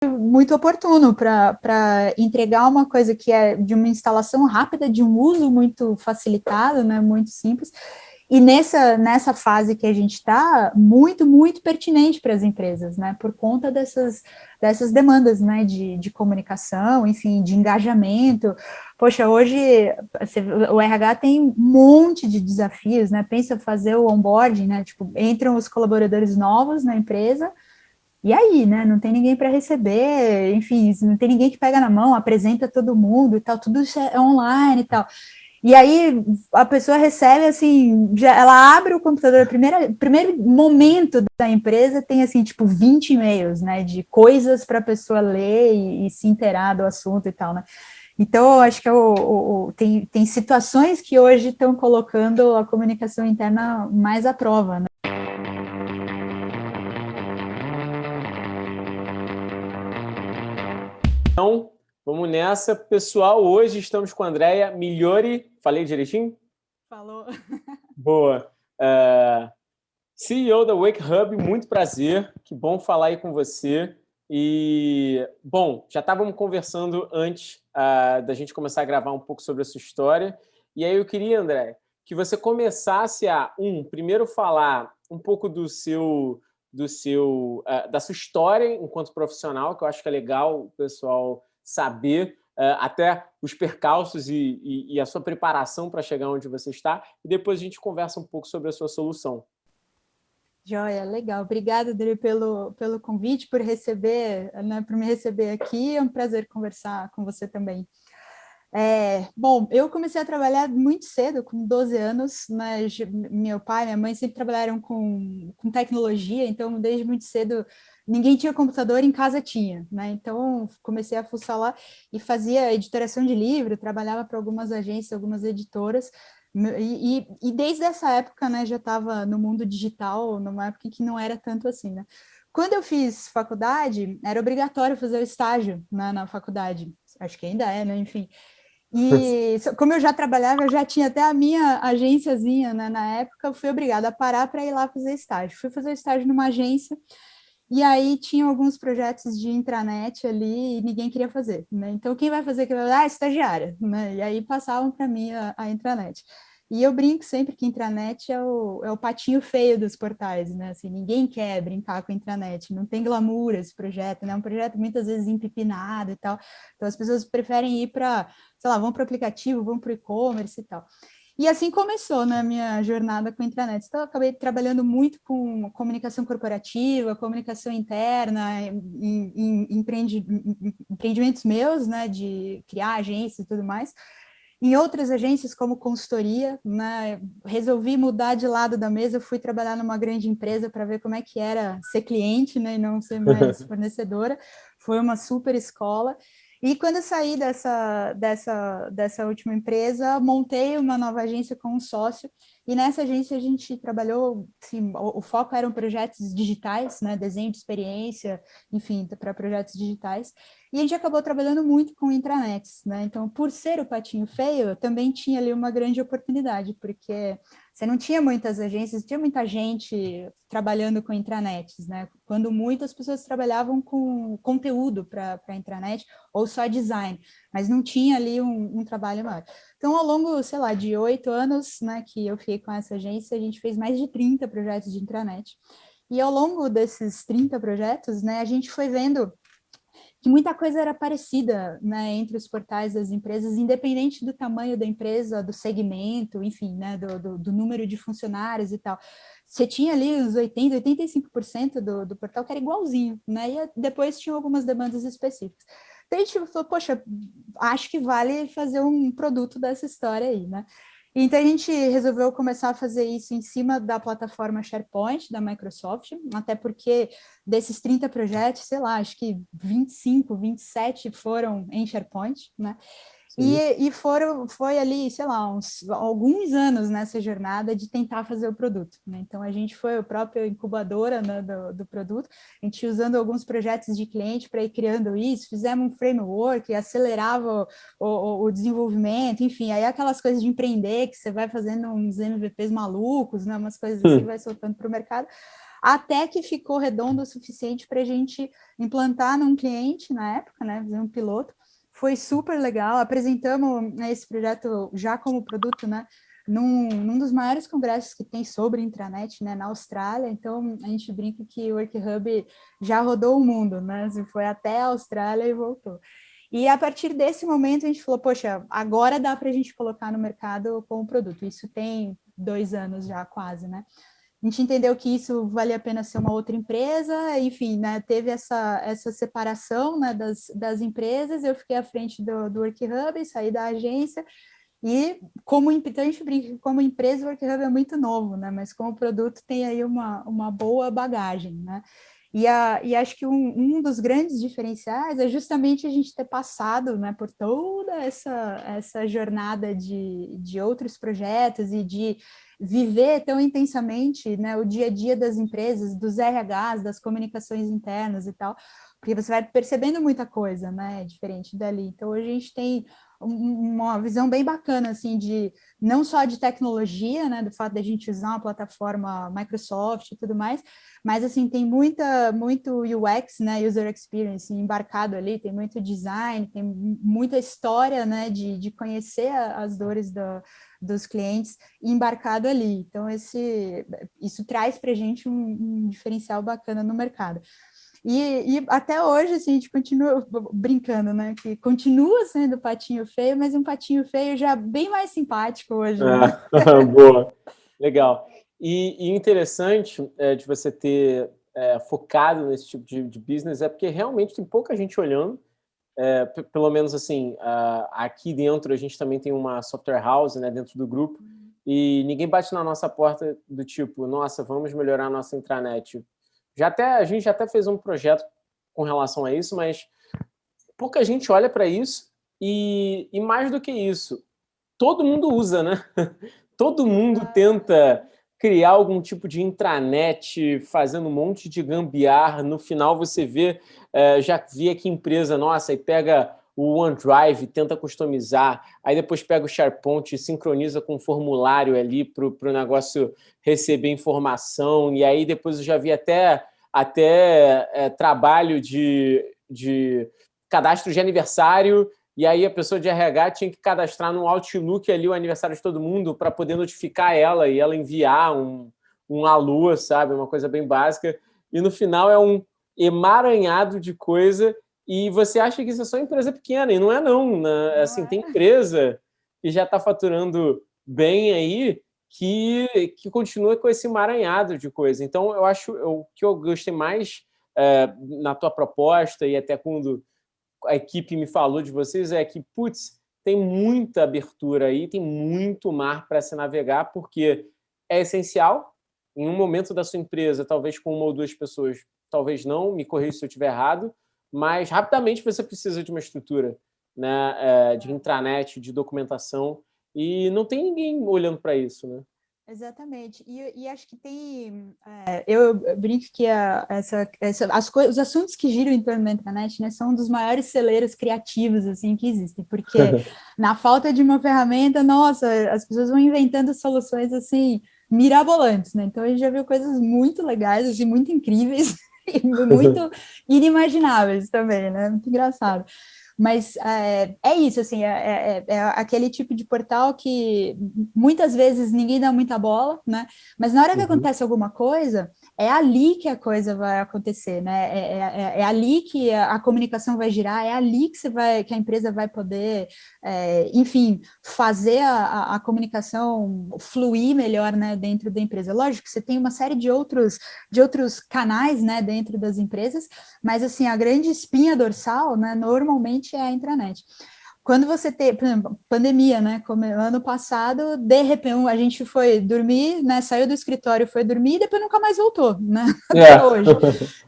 muito oportuno para entregar uma coisa que é de uma instalação rápida, de um uso muito facilitado, né, muito simples, e nessa fase que a gente está, muito, muito pertinente para as empresas, né, por conta dessas demandas, né, de comunicação, enfim, de engajamento. Poxa, hoje o RH tem um monte de desafios, né, pensa fazer o onboarding, né, tipo, entram os colaboradores novos na empresa, e aí, né? Não tem ninguém para receber, enfim, não tem ninguém que pega na mão, apresenta todo mundo e tal, tudo isso é online e tal. E aí a pessoa recebe assim, ela abre o computador, primeiro momento da empresa tem assim, tipo, 20 e-mails, né? De coisas para a pessoa ler e se inteirar do assunto e tal, né? Então, eu acho que tem situações que hoje estão colocando a comunicação interna mais à prova, né? Então, vamos nessa. Pessoal, hoje estamos com a Andrea Migliori. Falei direitinho? Falou. Boa. CEO da Wake Hub, muito prazer. Que bom falar aí com você. E, bom, já estávamos conversando antes da gente começar a gravar um pouco sobre a sua história. E aí eu queria, André, que você começasse primeiro falar um pouco da sua história enquanto profissional, que eu acho que é legal o pessoal saber, até os percalços e a sua preparação para chegar onde você está, e depois a gente conversa um pouco sobre a sua solução. Joia, legal. Obrigada, Dri, pelo convite, por receber, né, por me receber aqui. É um prazer conversar com você também. Bom, eu comecei a trabalhar muito cedo, com 12 anos, mas meu pai e minha mãe sempre trabalharam com tecnologia, então desde muito cedo ninguém tinha computador, em casa tinha, né? Então comecei a fuçar lá e fazia editoração de livro, trabalhava para algumas agências, algumas editoras, e desde essa época, né, já estava no mundo digital, numa época em que não era tanto assim, né? Quando eu fiz faculdade, era obrigatório fazer o estágio, né, na faculdade, acho que ainda é, né? Enfim. E como eu já trabalhava, eu já tinha até a minha agênciazinha, né, na época, eu fui obrigada a parar para ir lá fazer estágio. Fui fazer estágio numa agência, e aí tinha alguns projetos de intranet ali e ninguém queria fazer, né? Então, quem vai fazer? Estagiária, né? E aí passavam para mim a intranet. E eu brinco sempre que intranet é o patinho feio dos portais, né? Assim, ninguém quer brincar com a intranet, não tem glamour esse projeto, né? É um projeto muitas vezes empipinado e tal. Então, as pessoas preferem ir para, sei lá, vão para o aplicativo, vão para o e-commerce e tal. E assim começou, né, a minha jornada com a intranet. Então, eu acabei trabalhando muito com comunicação corporativa, comunicação interna, em empreendimentos meus, né, de criar agências e tudo mais. Em outras agências, como consultoria, né, resolvi mudar de lado da mesa, fui trabalhar numa grande empresa para ver como é que era ser cliente, né, e não ser mais fornecedora. Foi uma super escola. E quando eu saí dessa última empresa, montei uma nova agência com um sócio, e nessa agência a gente trabalhou, assim, o foco eram projetos digitais, né, desenho de experiência, enfim, para projetos digitais, e a gente acabou trabalhando muito com intranets, né, então por ser o patinho feio, também tinha ali uma grande oportunidade, porque você não tinha muitas agências, tinha muita gente trabalhando com intranets, né? Quando muitas pessoas trabalhavam com conteúdo para a intranet ou só design, mas não tinha ali um trabalho maior. Então, ao longo, sei lá, de 8 anos, né, que eu fiquei com essa agência, a gente fez mais de 30 projetos de intranet. E ao longo desses 30 projetos, né, a gente foi vendo que muita coisa era parecida, né, entre os portais das empresas, independente do tamanho da empresa, do segmento, enfim, né, do número de funcionários e tal. Você tinha ali os 85% do portal que era igualzinho, né, e depois tinha algumas demandas específicas. Então a gente falou, poxa, acho que vale fazer um produto dessa história aí, né? Então, a gente resolveu começar a fazer isso em cima da plataforma SharePoint da Microsoft, até porque desses 30 projetos, sei lá, acho que 25, 27 foram em SharePoint, né? Foi ali, sei lá, alguns anos nessa jornada de tentar fazer o produto, né? Então, a gente foi a própria incubadora, né, do produto, a gente usando alguns projetos de cliente para ir criando isso, fizemos um framework, acelerava o desenvolvimento, enfim, aí aquelas coisas de empreender, que você vai fazendo uns MVPs malucos, né, umas coisas assim, vai soltando para o mercado, até que ficou redondo o suficiente para a gente implantar num cliente na época, né, fazer um piloto. Foi super legal, apresentamos esse projeto já como produto, né, num dos maiores congressos que tem sobre intranet, né, na Austrália. Então a gente brinca que o WorkHub já rodou o mundo, né, assim, foi até a Austrália e voltou. E a partir desse momento a gente falou, poxa, agora dá para a gente colocar no mercado como produto. Isso tem 2 anos já quase, né? A gente entendeu que isso valia a pena ser uma outra empresa, enfim, né, teve essa separação, né, das empresas. Eu fiquei à frente do WorkHub, saí da agência, e então a gente brinca que como empresa o WorkHub é muito novo, né, mas como produto tem aí uma boa bagagem, né. E acho que um dos grandes diferenciais é justamente a gente ter passado, né, por toda essa jornada de outros projetos e de viver tão intensamente, né, o dia a dia das empresas, dos RHs, das comunicações internas e tal, porque você vai percebendo muita coisa, né, diferente dali. Então, hoje a gente tem uma visão bem bacana, assim, de não só de tecnologia, né, do fato de a gente usar uma plataforma Microsoft e tudo mais, mas, assim, tem muito UX, né, User Experience, embarcado ali, tem muito design, tem muita história, né, de conhecer as dores dos clientes embarcado ali. Então, isso traz para a gente um diferencial bacana no mercado. E até hoje, assim, a gente continua brincando, né? Que continua sendo patinho feio, mas um patinho feio já bem mais simpático hoje, né? Boa, legal. E interessante de você ter focado nesse tipo de business é porque realmente tem pouca gente olhando. Pelo menos assim, aqui dentro a gente também tem uma software house, né, dentro do grupo, e ninguém bate na nossa porta do tipo, nossa, vamos melhorar a nossa intranet. A gente já até fez um projeto com relação a isso, mas pouca gente olha para isso, e mais do que isso, todo mundo usa, né? Todo mundo tenta criar algum tipo de intranet, fazendo um monte de gambiarra. No final você vê, já vi aqui empresa, nossa, e pega o OneDrive, tenta customizar, aí depois pega o SharePoint, sincroniza com um formulário ali para o negócio receber informação, e aí depois eu já vi até trabalho de cadastro de aniversário, e aí a pessoa de RH tinha que cadastrar no Outlook ali o aniversário de todo mundo para poder notificar ela e ela enviar um alô, sabe? Uma coisa bem básica. E no final é um emaranhado de coisa e você acha que isso é só empresa pequena, e não é não, né? Assim, tem empresa que já está faturando bem aí que continua com esse emaranhado de coisa. Então, eu acho o que eu gostei mais na tua proposta e até quando a equipe me falou de vocês é que, putz, tem muita abertura aí, tem muito mar para se navegar, porque é essencial. Em um momento da sua empresa, talvez com uma ou duas pessoas, talvez não, me corrija se eu estiver errado, mas rapidamente você precisa de uma estrutura, né, de intranet, de documentação, e não tem ninguém olhando para isso, né? Exatamente. E acho que tem... eu brinco que os assuntos que giram em torno da internet, né, são um dos maiores celeiros criativos assim, que existem, porque na falta de uma ferramenta, nossa, as pessoas vão inventando soluções assim, mirabolantes, né? Então a gente já viu coisas muito legais, assim, muito incríveis, e muito inimagináveis também, né? Muito engraçado. Mas é isso, assim, é aquele tipo de portal que muitas vezes ninguém dá muita bola, né? Mas na hora que acontece alguma coisa, é ali que a coisa vai acontecer, né? É ali que a comunicação vai girar, é ali que a empresa vai poder, enfim, fazer a comunicação fluir melhor, né, dentro da empresa. Lógico que você tem uma série de outros canais, né, dentro das empresas, mas assim, a grande espinha dorsal, né, normalmente é a intranet. Quando você tem, por exemplo, pandemia, né? Como ano passado, de repente a gente foi dormir, né? Saiu do escritório, foi dormir e depois nunca mais voltou, né? Até hoje.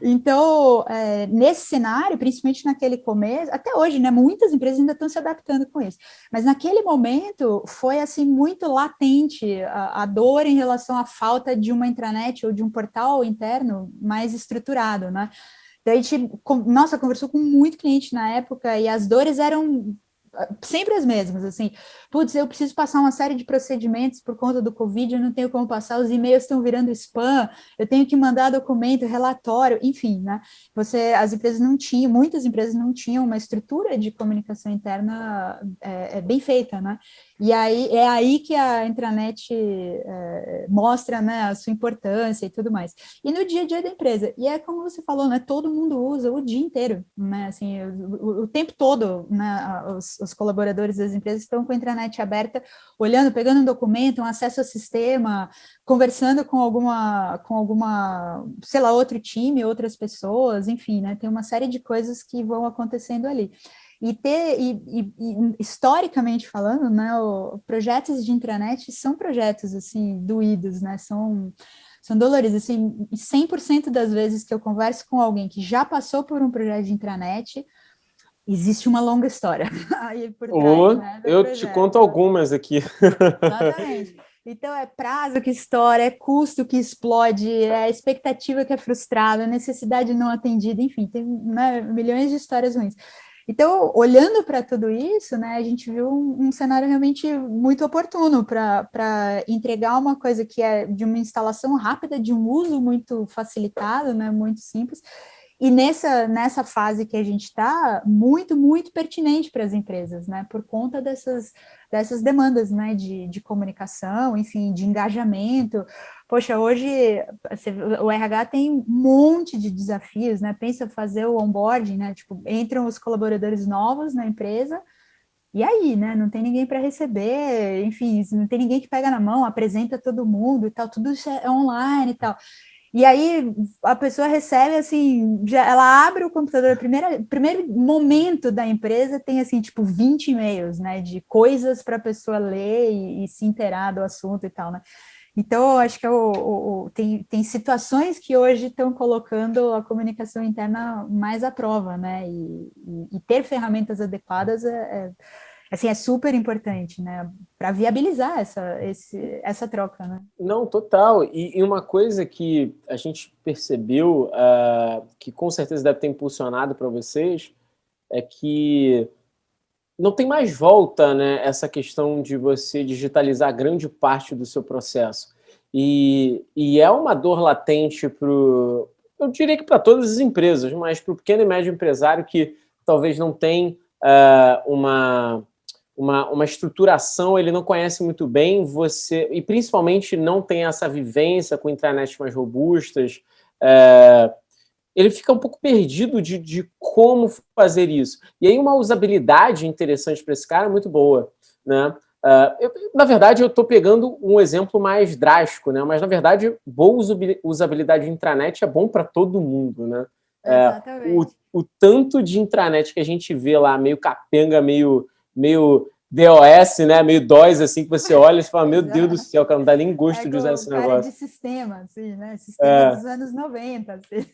Então, nesse cenário, principalmente naquele começo, até hoje, né? Muitas empresas ainda estão se adaptando com isso. Mas naquele momento foi assim muito latente a dor em relação à falta de uma intranet ou de um portal interno mais estruturado, né? Daí a gente, nossa, conversou com muito cliente na época e as dores eram sempre as mesmas, assim, putz, eu preciso passar uma série de procedimentos por conta do Covid, eu não tenho como passar, os e-mails estão virando spam, eu tenho que mandar documento, relatório, enfim, né? As empresas não tinham, muitas empresas não tinham uma estrutura de comunicação interna bem feita, né? E aí é aí que a intranet mostra, né, a sua importância e tudo mais. E no dia a dia da empresa, e é como você falou, né, todo mundo usa o dia inteiro, né, assim, o tempo todo, né, os colaboradores das empresas estão com a intranet aberta, olhando, pegando um documento, um acesso ao sistema, conversando com alguma, sei lá, outro time, outras pessoas, enfim, né, tem uma série de coisas que vão acontecendo ali. E historicamente falando, né, projetos de intranet são projetos, assim, doídos, né, são doloridos, assim, 100% das vezes que eu converso com alguém que já passou por um projeto de intranet, existe uma longa história aí por trás, né, do eu te projeto, conto né? algumas aqui. Exatamente. Então, é prazo que estoura, é custo que explode, é expectativa que é frustrada, necessidade não atendida, enfim, tem, né, milhões de histórias ruins. Então, olhando para tudo isso, né, a gente viu um cenário realmente muito oportuno para entregar uma coisa que é de uma instalação rápida, de um uso muito facilitado, né, muito simples, e nessa fase que a gente está, muito, muito pertinente para as empresas, né, por conta dessas demandas, né, de comunicação, enfim, de engajamento. Poxa, hoje o RH tem um monte de desafios, né? Pensa fazer o onboarding, né? Tipo, entram os colaboradores novos na empresa, e aí, né? Não tem ninguém para receber, enfim, não tem ninguém que pega na mão, apresenta todo mundo e tal, tudo isso é online e tal. E aí a pessoa recebe assim, ela abre o computador, primeiro momento da empresa tem assim, tipo 20 e-mails, né? De coisas para a pessoa ler e se inteirar do assunto e tal, né? Então, acho que tem situações que hoje estão colocando a comunicação interna mais à prova, né? E ter ferramentas adequadas assim, é super importante, né? Para viabilizar essa troca, né? Não, total. E uma coisa que a gente percebeu, que com certeza deve ter impulsionado para vocês, é que não tem mais volta, né, essa questão de você digitalizar grande parte do seu processo. E é uma dor latente para eu diria que para todas as empresas, mas para o pequeno e médio empresário que talvez não tem uma estruturação, ele não conhece muito bem você, e principalmente não tem essa vivência com intranets mais robustas, ele fica um pouco perdido de como fazer isso. E aí uma usabilidade interessante para esse cara é muito boa, né? Na verdade, eu estou pegando um exemplo mais drástico, né? Mas, na verdade, boa usabilidade de intranet é bom para todo mundo, né? Exatamente. O tanto de intranet que a gente vê lá, meio capenga, meio DOS, né? Meio DOS, assim, que você olha e fala, meu Deus do Exato. céu, cara, não dá nem gosto de usar Com esse cara de negócio. sistema, assim, né? Sistema dos anos 90. Assim.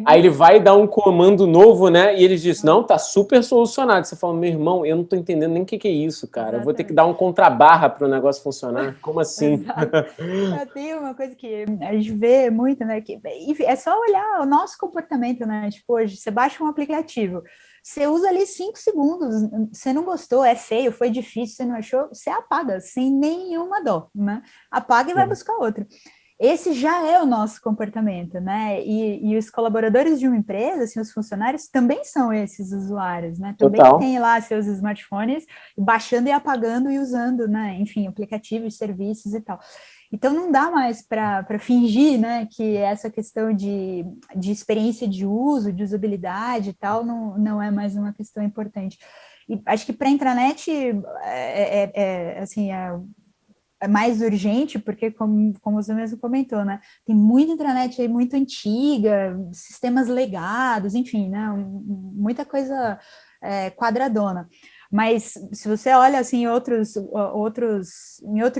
Aí ele vai dar um comando novo, né? E eles dizem, não, tá super solucionado. Você fala, meu irmão, eu não tô entendendo nem o que é isso, cara. Eu vou ter que Exatamente. dar um contrabarra para o negócio funcionar? Como assim? Exato. Tem uma coisa que a gente vê muito, né? Que, enfim, é só olhar o nosso comportamento, né? Tipo, hoje, você baixa um aplicativo, você usa ali 5 segundos, você não gostou, é feio, foi difícil, você não achou, você apaga, sem nenhuma dó, né? Apaga e vai buscar outro. Esse já é o nosso comportamento, né? E os colaboradores de uma empresa, assim, os funcionários, também são esses usuários, né? Também Total. têm lá seus smartphones, baixando e apagando e usando, né? Enfim, aplicativos, serviços e tal. Então, não dá mais para fingir, né, que essa questão de experiência de uso, de usabilidade e tal, não é mais uma questão importante. E acho que para a intranet, assim, é mais urgente, porque, como você mesmo comentou, né, tem muita intranet aí muito antiga, sistemas legados, enfim, né, muita coisa quadradona. Mas se você olha assim em outros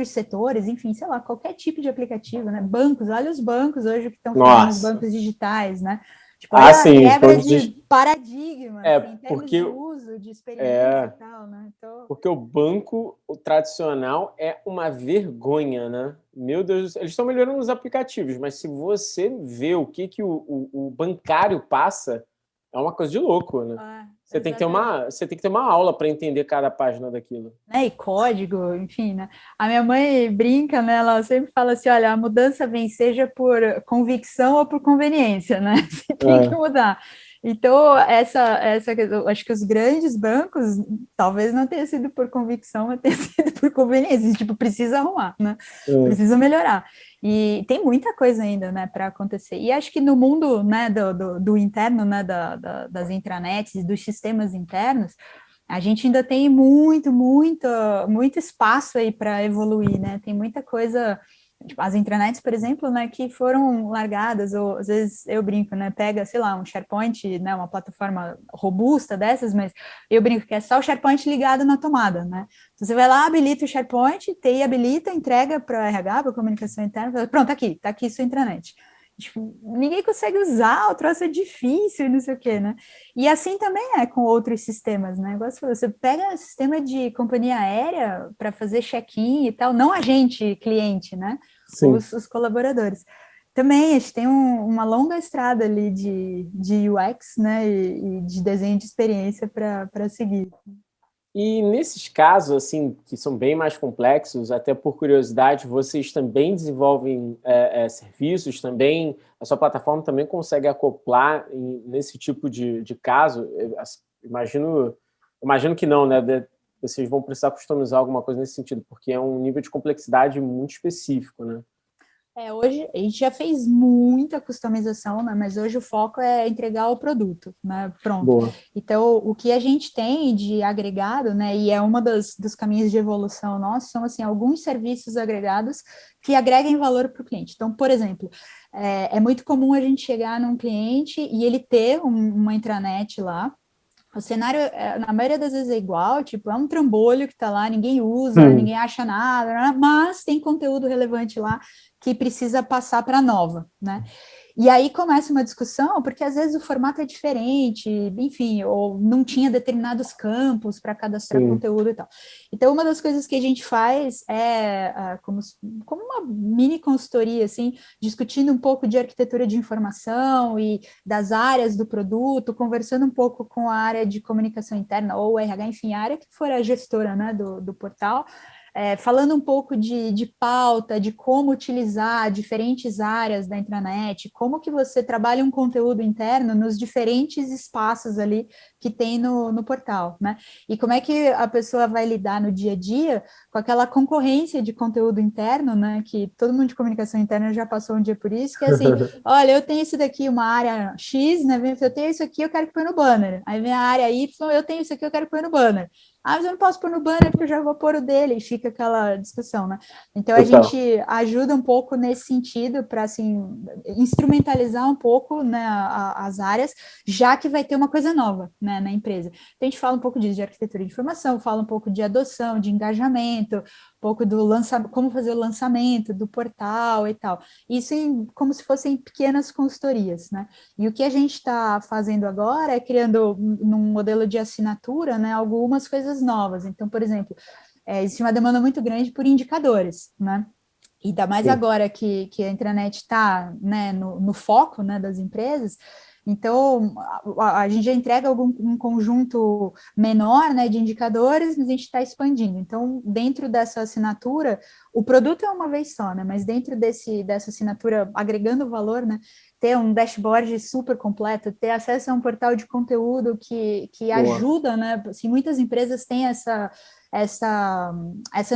setores, enfim, sei lá, qualquer tipo de aplicativo, né? Bancos, olha os bancos hoje que estão fazendo os Nossa. bancos digitais, né? Tipo, Ah, olha a sim, os quebra bancos de paradigma, É, assim, em termos porque, de uso, de experiência e é, tal, né? Então, porque o banco o tradicional é uma vergonha, né? Meu Deus do céu. Eles estão melhorando os aplicativos, mas se você vê o que o bancário passa, É uma coisa de louco, né? Você tem que ter uma aula para entender cada página daquilo. Né? E código, enfim, né? A minha mãe brinca, né? Ela sempre fala assim, olha, a mudança vem seja por convicção ou por conveniência, né? Você tem que mudar. Então, eu acho que os grandes bancos, talvez não tenha sido por convicção, mas tenha sido por conveniência. Tipo, precisa arrumar, né? Precisa melhorar. E tem muita coisa ainda, né, para acontecer. E acho que no mundo, né, do interno, né, das intranets e dos sistemas internos, a gente ainda tem muito espaço aí para evoluir, né? Tem muita coisa, tipo, as intranets, por exemplo, né, que foram largadas, ou às vezes eu brinco, né? Pega, sei lá, um SharePoint, né, uma plataforma robusta dessas, mas eu brinco que é só o SharePoint ligado na tomada, né? Então, você vai lá, habilita o SharePoint, TI habilita, entrega para o RH, para a comunicação interna, fala, pronto, tá aqui sua intranet. Tipo, ninguém consegue usar, o troço é difícil, não sei o quê, né? E assim também é com outros sistemas, né? Você pega sistema de companhia aérea para fazer check-in e tal, não a gente, cliente, né? Os colaboradores. Também a gente tem uma longa estrada ali de UX, né? E de desenho de experiência para seguir. E nesses casos, assim, que são bem mais complexos, até por curiosidade, vocês também desenvolvem serviços, também, a sua plataforma também consegue acoplar nesse tipo de caso? Imagino que não, né? Vocês vão precisar customizar alguma coisa nesse sentido, porque é um nível de complexidade muito específico, né? Hoje a gente já fez muita customização, né? Mas hoje o foco é entregar o produto, né? Pronto. Boa. Então, o que a gente tem de agregado, né? E é uma dos caminhos de evolução nossos, são assim, alguns serviços agregados que agreguem valor para o cliente. Então, por exemplo, é muito comum a gente chegar num cliente e ele ter uma intranet lá. O cenário, na maioria das vezes, é igual, tipo, é um trambolho que está lá, ninguém usa, ninguém acha nada, mas tem conteúdo relevante lá que precisa passar para a nova, né? E aí começa uma discussão, porque às vezes o formato é diferente, enfim, ou não tinha determinados campos para cadastrar conteúdo e tal. Então, uma das coisas que a gente faz é como uma mini consultoria, assim, discutindo um pouco de arquitetura de informação e das áreas do produto, conversando um pouco com a área de comunicação interna ou RH, enfim, a área que for a gestora, né, do portal, falando um pouco de pauta, de como utilizar diferentes áreas da intranet, como que você trabalha um conteúdo interno nos diferentes espaços ali que tem no portal, né? E como é que a pessoa vai lidar no dia a dia com aquela concorrência de conteúdo interno, né? Que todo mundo de comunicação interna já passou um dia por isso, que é assim, olha, eu tenho isso daqui, uma área X, né? Eu tenho isso aqui, eu quero que põe no banner. Aí vem a área Y, eu tenho isso aqui, eu quero que põe no banner. Ah, mas eu não posso pôr no banner porque eu já vou pôr o dele, e fica aquela discussão, né? Então, a gente ajuda um pouco nesse sentido para, assim, instrumentalizar um pouco, né, as áreas, já que vai ter uma coisa nova, né, na empresa. Então, a gente fala um pouco disso, de arquitetura de informação, fala um pouco de adoção, de engajamento, um pouco do como fazer o lançamento do portal e tal. Isso como se fossem pequenas consultorias, né? E o que a gente está fazendo agora é criando, num modelo de assinatura, né, algumas coisas novas. Então, por exemplo, existe uma demanda muito grande por indicadores, né? E ainda mais agora que a intranet está, né, no foco, né, das empresas. Então, a gente já entrega um conjunto menor, né, de indicadores, mas a gente está expandindo. Então, dentro dessa assinatura, o produto é uma vez só, né, mas dentro dessa assinatura, agregando valor, né, ter um dashboard super completo, ter acesso a um portal de conteúdo que ajuda, né, assim, muitas empresas têm essa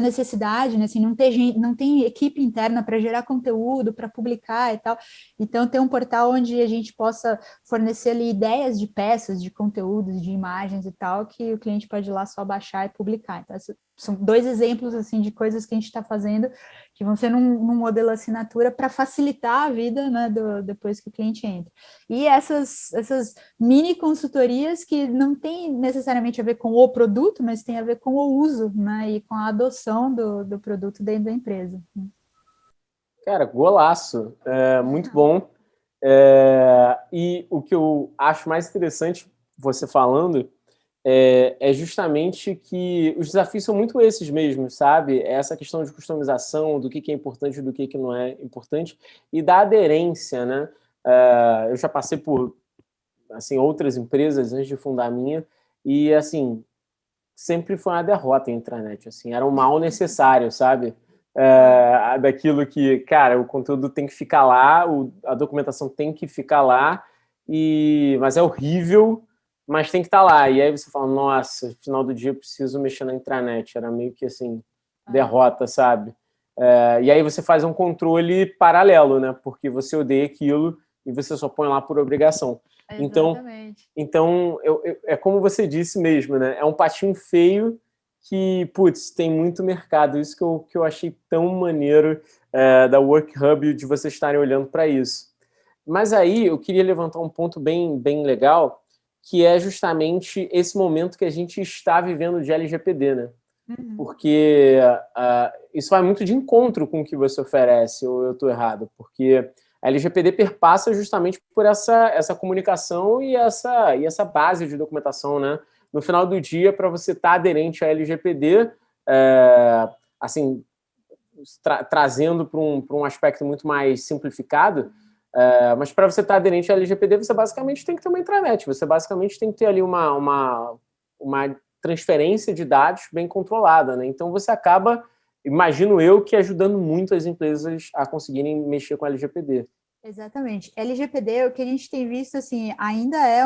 necessidade, né, assim, não tem equipe interna para gerar conteúdo, para publicar e tal. Então, ter um portal onde a gente possa fornecer ali ideias de peças, de conteúdos, de imagens e tal, que o cliente pode ir lá só baixar e publicar. Então, são dois exemplos, assim, de coisas que a gente está fazendo que vão ser num modelo assinatura para facilitar a vida, né, depois que o cliente entra. E essas mini consultorias que não tem necessariamente a ver com o produto, mas tem a ver com o uso, né, e com a adoção do produto dentro da empresa. Cara, golaço. Muito bom. E o que eu acho mais interessante você falando é justamente que os desafios são muito esses mesmos, sabe? Essa questão de customização, do que é importante e do que não é importante, e da aderência, né? Eu já passei por assim, outras empresas antes de fundar a minha, e, assim, sempre foi uma derrota em intranet, assim, era um mal necessário, sabe? Daquilo que, cara, o conteúdo tem que ficar lá, a documentação tem que ficar lá, mas é horrível, mas tem que estar lá. E aí você fala, nossa, no final do dia eu preciso mexer na intranet. Era meio que assim, derrota, sabe? E aí você faz um controle paralelo, né? Porque você odeia aquilo e você só põe lá por obrigação. Exatamente. Então é como você disse mesmo, né? É um patinho feio que, putz, tem muito mercado. Isso que eu achei tão maneiro da Work Hub, de vocês estarem olhando para isso. Mas aí eu queria levantar um ponto bem, bem legal, que é justamente esse momento que a gente está vivendo de LGPD, né? Porque isso vai muito de encontro com o que você oferece, ou eu estou errado? Porque a LGPD perpassa justamente por essa comunicação e essa base de documentação, né? No final do dia, para você estar aderente à LGPD, assim, trazendo para um aspecto muito mais simplificado, mas para você estar aderente à LGPD, você basicamente tem que ter uma intranet, você basicamente tem que ter ali uma transferência de dados bem controlada, né? Então você acaba, imagino eu, que ajudando muito as empresas a conseguirem mexer com a LGPD. Exatamente. LGPD, o que a gente tem visto, assim, ainda é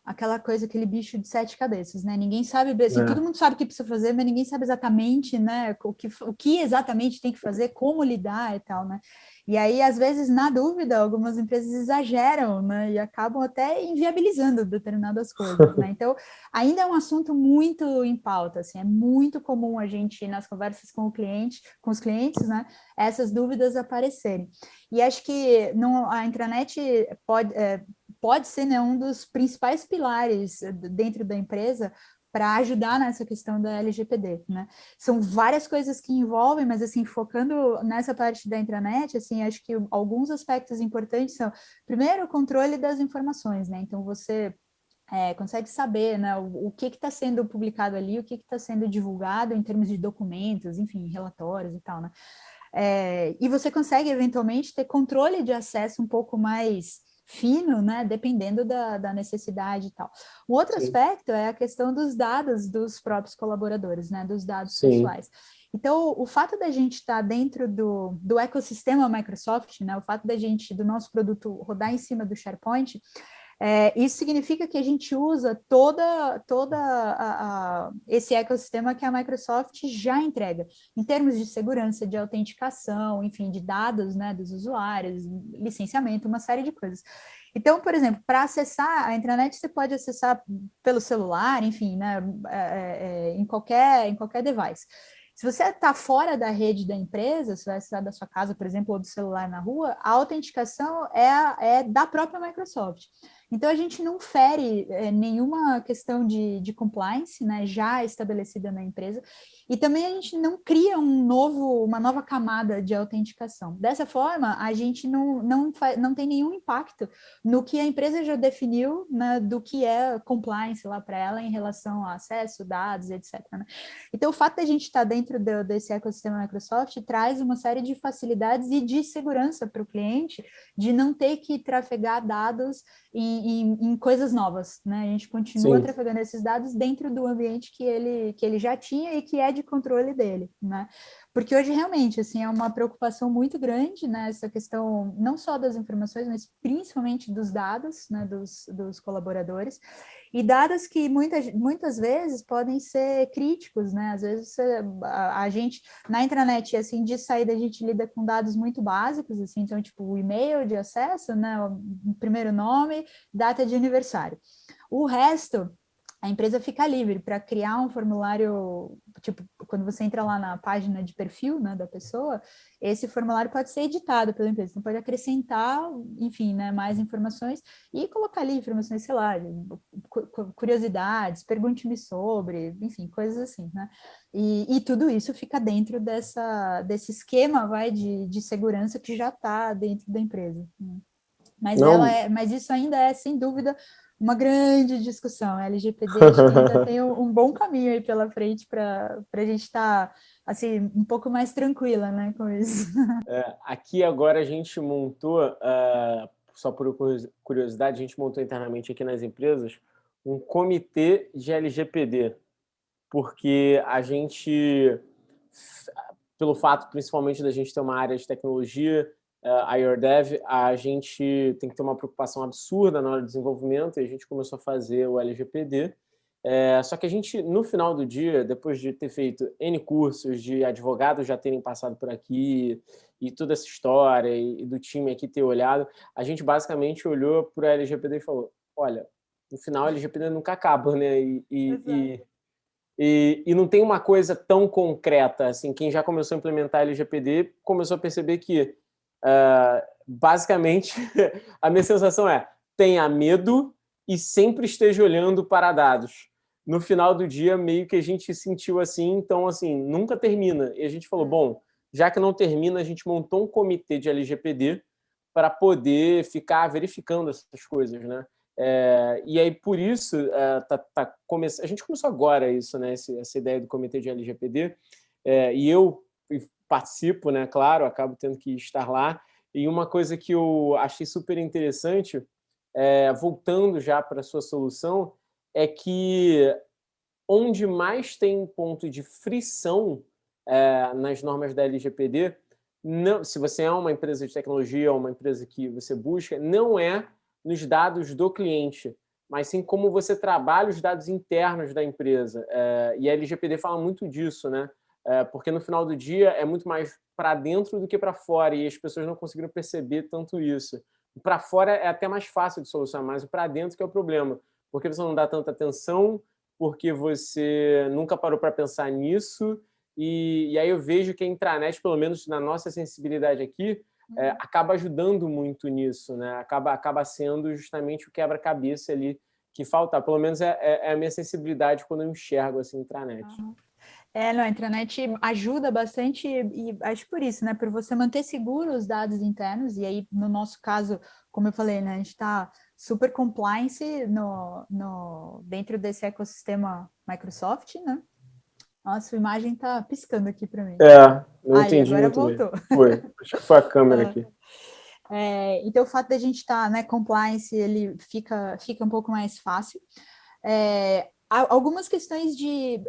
aquela coisa, aquele bicho de 7 cabeças, né? Ninguém sabe, assim, todo mundo sabe o que precisa fazer, mas ninguém sabe exatamente, né, o que exatamente tem que fazer, como lidar e tal, né? E aí, às vezes, na dúvida, algumas empresas exageram, né, e acabam até inviabilizando determinadas coisas, né? Então, ainda é um assunto muito em pauta, assim, é muito comum a gente, nas conversas com os clientes, né, essas dúvidas aparecerem. E acho que a intranet pode ser, né, um dos principais pilares dentro da empresa para ajudar nessa questão da LGPD, né? São várias coisas que envolvem, mas assim, focando nessa parte da intranet, assim, acho que alguns aspectos importantes são, primeiro, o controle das informações, né? Então, você consegue saber, né, o que está sendo publicado ali, o que está sendo divulgado em termos de documentos, enfim, relatórios e tal, né? E você consegue, eventualmente, ter controle de acesso um pouco mais fino, né, dependendo da necessidade e tal. Um outro aspecto é a questão dos dados dos próprios colaboradores, né, dos dados pessoais. Então, o fato da gente estar dentro do ecossistema Microsoft, né, o fato do nosso produto rodar em cima do SharePoint, isso significa que a gente usa esse ecossistema que a Microsoft já entrega, em termos de segurança, de autenticação, enfim, de dados, né, dos usuários, licenciamento, uma série de coisas. Então, por exemplo, para acessar a intranet, você pode acessar pelo celular, enfim, né, em qualquer device. Se você está fora da rede da empresa, se vai acessar da sua casa, por exemplo, ou do celular na rua, a autenticação é da própria Microsoft. Então, a gente não fere nenhuma questão de compliance, né, já estabelecida na empresa, e também a gente não cria uma nova camada de autenticação. Dessa forma, a gente não tem nenhum impacto no que a empresa já definiu, né, do que é compliance lá para ela em relação a acesso, dados, etc. Né? Então, o fato de a gente estar dentro desse ecossistema Microsoft traz uma série de facilidades e de segurança para o cliente de não ter que trafegar dados em coisas novas, né? A gente continua trafegando esses dados dentro do ambiente que ele já tinha e que é de controle dele, né? Porque hoje realmente assim é uma preocupação muito grande, né? Essa questão não só das informações, mas principalmente dos dados, né? Dos colaboradores. E dados que muitas vezes podem ser críticos, né? Às vezes a gente, na intranet, assim, de saída, a gente lida com dados muito básicos, assim, então, tipo, o e-mail de acesso, né? O primeiro nome, data de aniversário. O resto, a empresa fica livre para criar um formulário, tipo, quando você entra lá na página de perfil, né, da pessoa, esse formulário pode ser editado pela empresa, então pode acrescentar, enfim, né, mais informações e colocar ali informações, sei lá, curiosidades, pergunte-me sobre, enfim, coisas assim, né? E tudo isso fica dentro desse esquema, de segurança que já está dentro da empresa, né? Mas isso ainda é, sem dúvida, uma grande discussão. A LGPD acho que ainda tem um bom caminho aí pela frente para a gente estar assim, um pouco mais tranquila, né, com isso. Aqui agora a gente montou, só por curiosidade, a gente montou internamente aqui nas empresas um comitê de LGPD, porque a gente, pelo fato principalmente da gente ter uma área de tecnologia, a YourDev, a gente tem que ter uma preocupação absurda na hora do desenvolvimento, e a gente começou a fazer o LGPD. Só que a gente, no final do dia, depois de ter feito N cursos, de advogados já terem passado por aqui, e toda essa história, e do time aqui ter olhado, a gente basicamente olhou para a LGPD e falou, olha, no final a LGPD nunca acaba, né? E não tem uma coisa tão concreta, assim, quem já começou a implementar a LGPD começou a perceber que, basicamente, a minha sensação é, tenha medo e sempre esteja olhando para dados. No final do dia, meio que a gente sentiu assim, então, assim, nunca termina. E a gente falou, bom, já que não termina, a gente montou um comitê de LGPD para poder ficar verificando essas coisas, né? E aí, por isso, a gente começou agora isso, né? Essa ideia do comitê de LGPD, e eu participo, né? Claro, acabo tendo que estar lá. E uma coisa que eu achei super interessante, voltando já para a sua solução, é que onde mais tem um ponto de frição nas normas da LGPD, não, se você é uma empresa de tecnologia ou uma empresa que você busca, não é nos dados do cliente, mas sim como você trabalha os dados internos da empresa. E a LGPD fala muito disso, né? Porque no final do dia é muito mais para dentro do que para fora, e as pessoas não conseguiram perceber tanto isso. Para fora é até mais fácil de solucionar, mas o para dentro que é o problema, porque você não dá tanta atenção, porque você nunca parou para pensar nisso, e aí eu vejo que a intranet, pelo menos na nossa sensibilidade aqui, acaba ajudando muito nisso, né? Acaba sendo justamente o quebra-cabeça ali que falta. Pelo menos é a minha sensibilidade quando eu enxergo assim, intranet. Não, a intranet ajuda bastante, e acho por isso, né? Por você manter seguro os dados internos, e aí, no nosso caso, como eu falei, né? A gente está super compliance dentro desse ecossistema Microsoft, né? Nossa, sua imagem tá piscando aqui para mim. Não entendi agora muito voltou. bem. Foi, acho que foi a câmera aqui. Então, o fato da gente estar, né, compliance, ele fica um pouco mais fácil. Algumas questões de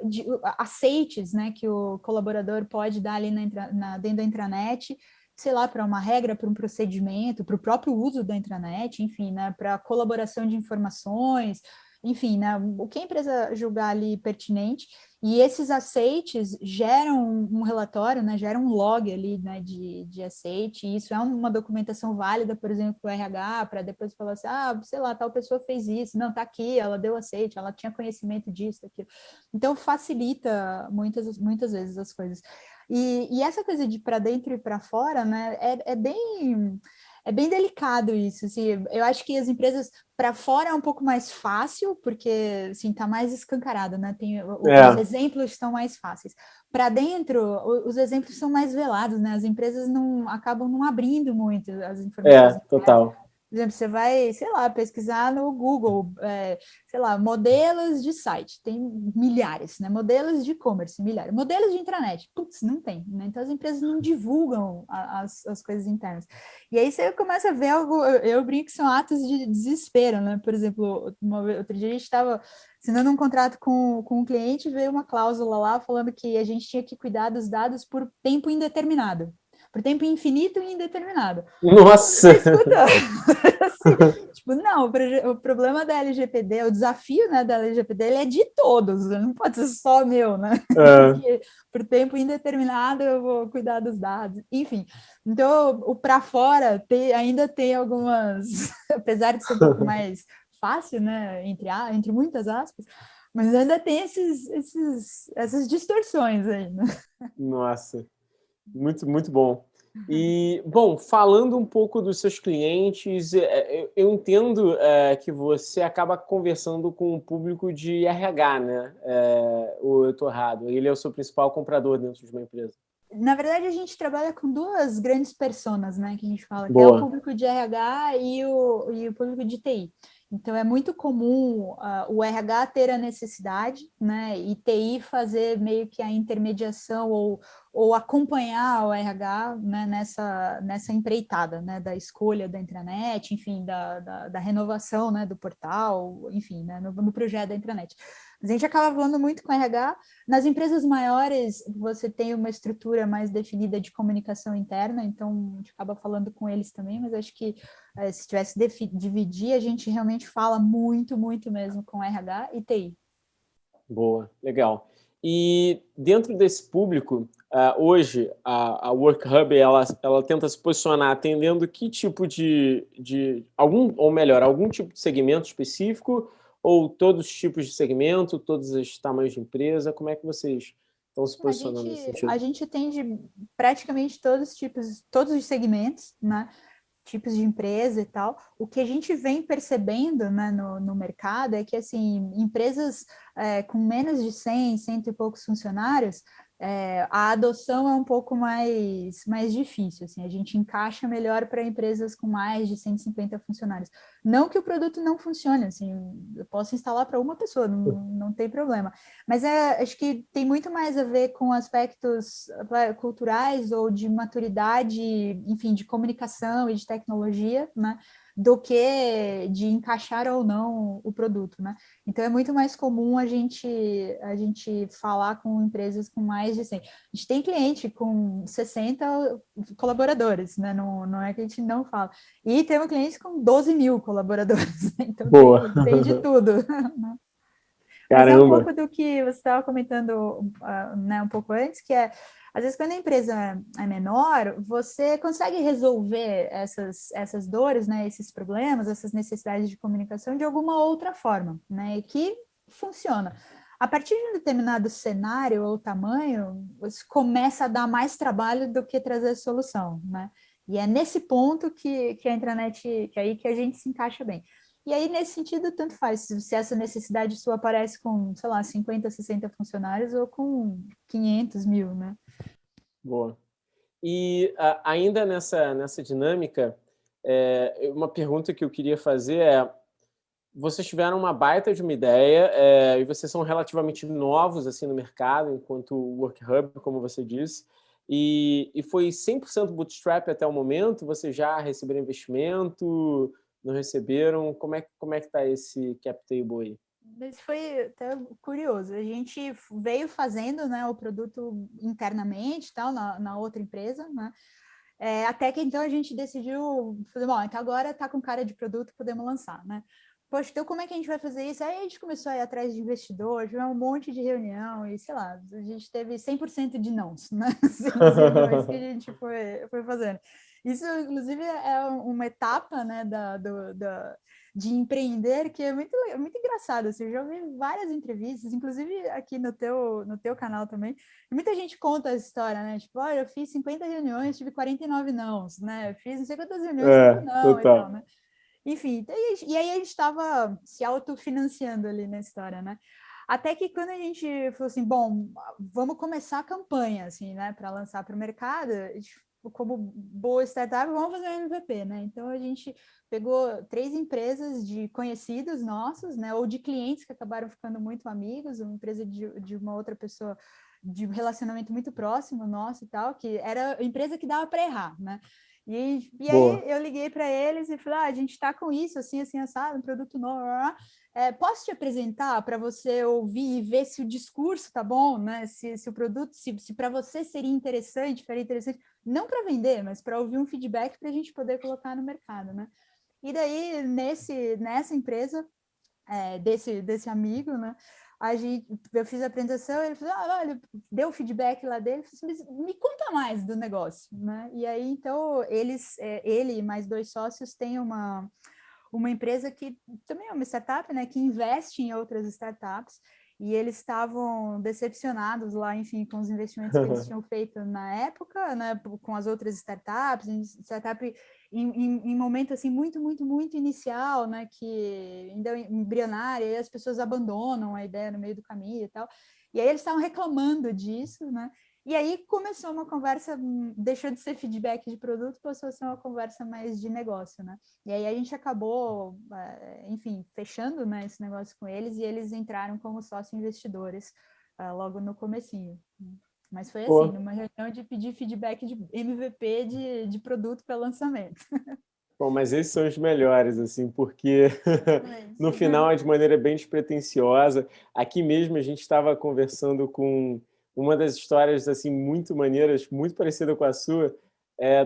aceites, né, que o colaborador pode dar ali dentro da intranet, sei lá, para uma regra, para um procedimento, para o próprio uso da intranet, enfim, né, para colaboração de informações, enfim, né, o que a empresa julgar ali pertinente, e esses aceites geram um relatório, né, geram um log ali, né, de aceite, e isso é uma documentação válida, por exemplo, para o RH, para depois falar assim, sei lá, tal pessoa fez isso, não, tá aqui, ela deu aceite, ela tinha conhecimento disso, daquilo. Então, facilita muitas vezes as coisas. E essa coisa de para dentro e para fora, né, é bem delicado isso, assim, eu acho que as empresas para fora é um pouco mais fácil, porque, assim, está mais escancarado, né, os exemplos estão mais fáceis. Para dentro, os exemplos são mais velados, né, as empresas acabam não abrindo muito as informações. Total. Por exemplo, você vai, sei lá, pesquisar no Google, sei lá, modelos de site, tem milhares, né? Modelos de e-commerce, milhares. Modelos de intranet, putz, não tem, né? Então as empresas não divulgam as coisas internas. E aí você começa a ver algo, eu brinco que são atos de desespero, né? Por exemplo, outro dia a gente estava assinando um contrato com um cliente, veio uma cláusula lá falando que a gente tinha que cuidar dos dados por tempo indeterminado. Por tempo infinito e indeterminado. Nossa! Assim, tipo, não, o problema da LGPD, o desafio, né, da LGPD, ele é de todos, não pode ser só meu, né? Porque, por tempo indeterminado eu vou cuidar dos dados, enfim. Então, o para fora ainda tem algumas, apesar de ser um pouco mais fácil, né, entre muitas aspas, mas ainda tem essas distorções aí, né? Nossa, muito, muito bom. E, bom, falando um pouco dos seus clientes, eu entendo que você acaba conversando com o público de RH, né? Ou eu estou errado? Ele é o seu principal comprador dentro de uma empresa. Na verdade, a gente trabalha com duas grandes personas, né? Que a gente fala, que é o Boa. público de RH e o público de TI. Então, é muito comum o RH ter a necessidade, né, e TI fazer meio que a intermediação ou acompanhar o RH, né, nessa empreitada, né, da escolha da intranet, enfim, da renovação, né, do portal, enfim, né, no projeto da intranet. A gente acaba falando muito com RH. Nas empresas maiores, você tem uma estrutura mais definida de comunicação interna, então a gente acaba falando com eles também, mas acho que se tivesse dividir, a gente realmente fala muito, muito mesmo com RH e TI. Boa, legal. E dentro desse público, hoje a WorkHub ela tenta se posicionar atendendo que tipo algum tipo de segmento específico ou todos os tipos de segmento, todos os tamanhos de empresa? Como é que vocês estão se posicionando nesse sentido? A gente atende praticamente todos os tipos, todos os segmentos, né? Tipos de empresa e tal. O que a gente vem percebendo, né, no mercado é que, assim, empresas com menos de 100 e poucos funcionários, a adoção é um pouco mais difícil, assim, a gente encaixa melhor para empresas com mais de 150 funcionários. Não que o produto não funcione, assim, eu posso instalar para uma pessoa, não tem problema, mas acho que tem muito mais a ver com aspectos culturais ou de maturidade, enfim, de comunicação e de tecnologia, né, do que de encaixar ou não o produto, né? Então é muito mais comum a gente falar com empresas com mais de 100. A gente tem cliente com 60 colaboradores, né? Não é que a gente não fala. E temos clientes com 12 mil colaboradores, então tem de tudo. Né? Mas é um Caramba! pouco do que você estava comentando, né, um pouco antes, que às vezes, quando a empresa é menor, você consegue resolver essas dores, né, esses problemas, essas necessidades de comunicação de alguma outra forma, né, e que funciona. A partir de um determinado cenário ou tamanho, você começa a dar mais trabalho do que trazer solução, né? E é nesse ponto que a intranet, que é aí que a gente se encaixa bem. E aí, nesse sentido, tanto faz se essa necessidade sua aparece com, sei lá, 50, 60 funcionários ou com 500 mil, né? Boa. E ainda nessa dinâmica, uma pergunta que eu queria fazer vocês tiveram uma baita de uma ideia e vocês são relativamente novos assim no mercado, enquanto WorkHub, como você disse, e foi 100% bootstrap até o momento? Vocês já receberam investimento? Não receberam? Como é que está esse cap table aí? Mas foi até curioso. A gente veio fazendo, né, o produto internamente, tal, na outra empresa, né? Até que então a gente decidiu, bom, então agora está com cara de produto, podemos lançar, né? Poxa, então como é que a gente vai fazer isso? Aí a gente começou a ir atrás de investidor, tivemos um monte de reunião e, sei lá, a gente teve 100% de nãos, né? Assim, as reuniões que a gente foi fazendo. Isso, inclusive, é uma etapa, né, de empreender que é muito engraçado. Assim, eu já ouvi várias entrevistas, inclusive aqui no teu canal também. Muita gente conta essa história, né? Tipo, olha, eu fiz 50 reuniões, tive 49 nãos, né? Eu fiz não sei quantas reuniões, tive não e tal, Total. né? Enfim, e aí a gente estava se autofinanciando ali na história, né? Até que quando a gente falou assim, bom, vamos começar a campanha, assim, né, para lançar para o mercado, como boa startup, vamos fazer um MVP, né? Então a gente pegou 3 empresas de conhecidos nossos, né, ou de clientes que acabaram ficando muito amigos, uma empresa de uma outra pessoa de um relacionamento muito próximo nosso e tal, que era a empresa que dava para errar, né? E aí eu liguei para eles e falei, a gente está com isso, assim, assado, um produto novo, posso te apresentar para você ouvir e ver se o discurso tá bom, né? Se o produto, se para você seria interessante, não para vender, mas para ouvir um feedback para a gente poder colocar no mercado, né? E daí, nessa empresa, desse amigo, né? Eu fiz a apresentação, ele falou, olha, deu o feedback lá dele, falei, me conta mais do negócio, né? E aí, então, ele e mais 2 sócios têm uma empresa que também é uma startup, né, que investe em outras startups, e eles estavam decepcionados lá, enfim, com os investimentos que eles tinham feito na época, né, com as outras startups, em momento assim muito, muito, muito inicial, né, que ainda embrionária, e as pessoas abandonam a ideia no meio do caminho e tal. E aí eles estavam reclamando disso, né? E aí começou uma conversa, deixou de ser feedback de produto, passou a ser uma conversa mais de negócio, né? E aí a gente acabou, enfim, fechando, né, esse negócio com eles, e eles entraram como sócio-investidores logo no comecinho. Mas foi assim, Pô, numa reunião de pedir feedback de MVP de produto para lançamento. bom, mas esses são os melhores, assim, porque Exatamente. no final é de maneira bem despretensiosa. Aqui mesmo a gente estava conversando com uma das histórias assim muito maneiras, muito parecida com a sua,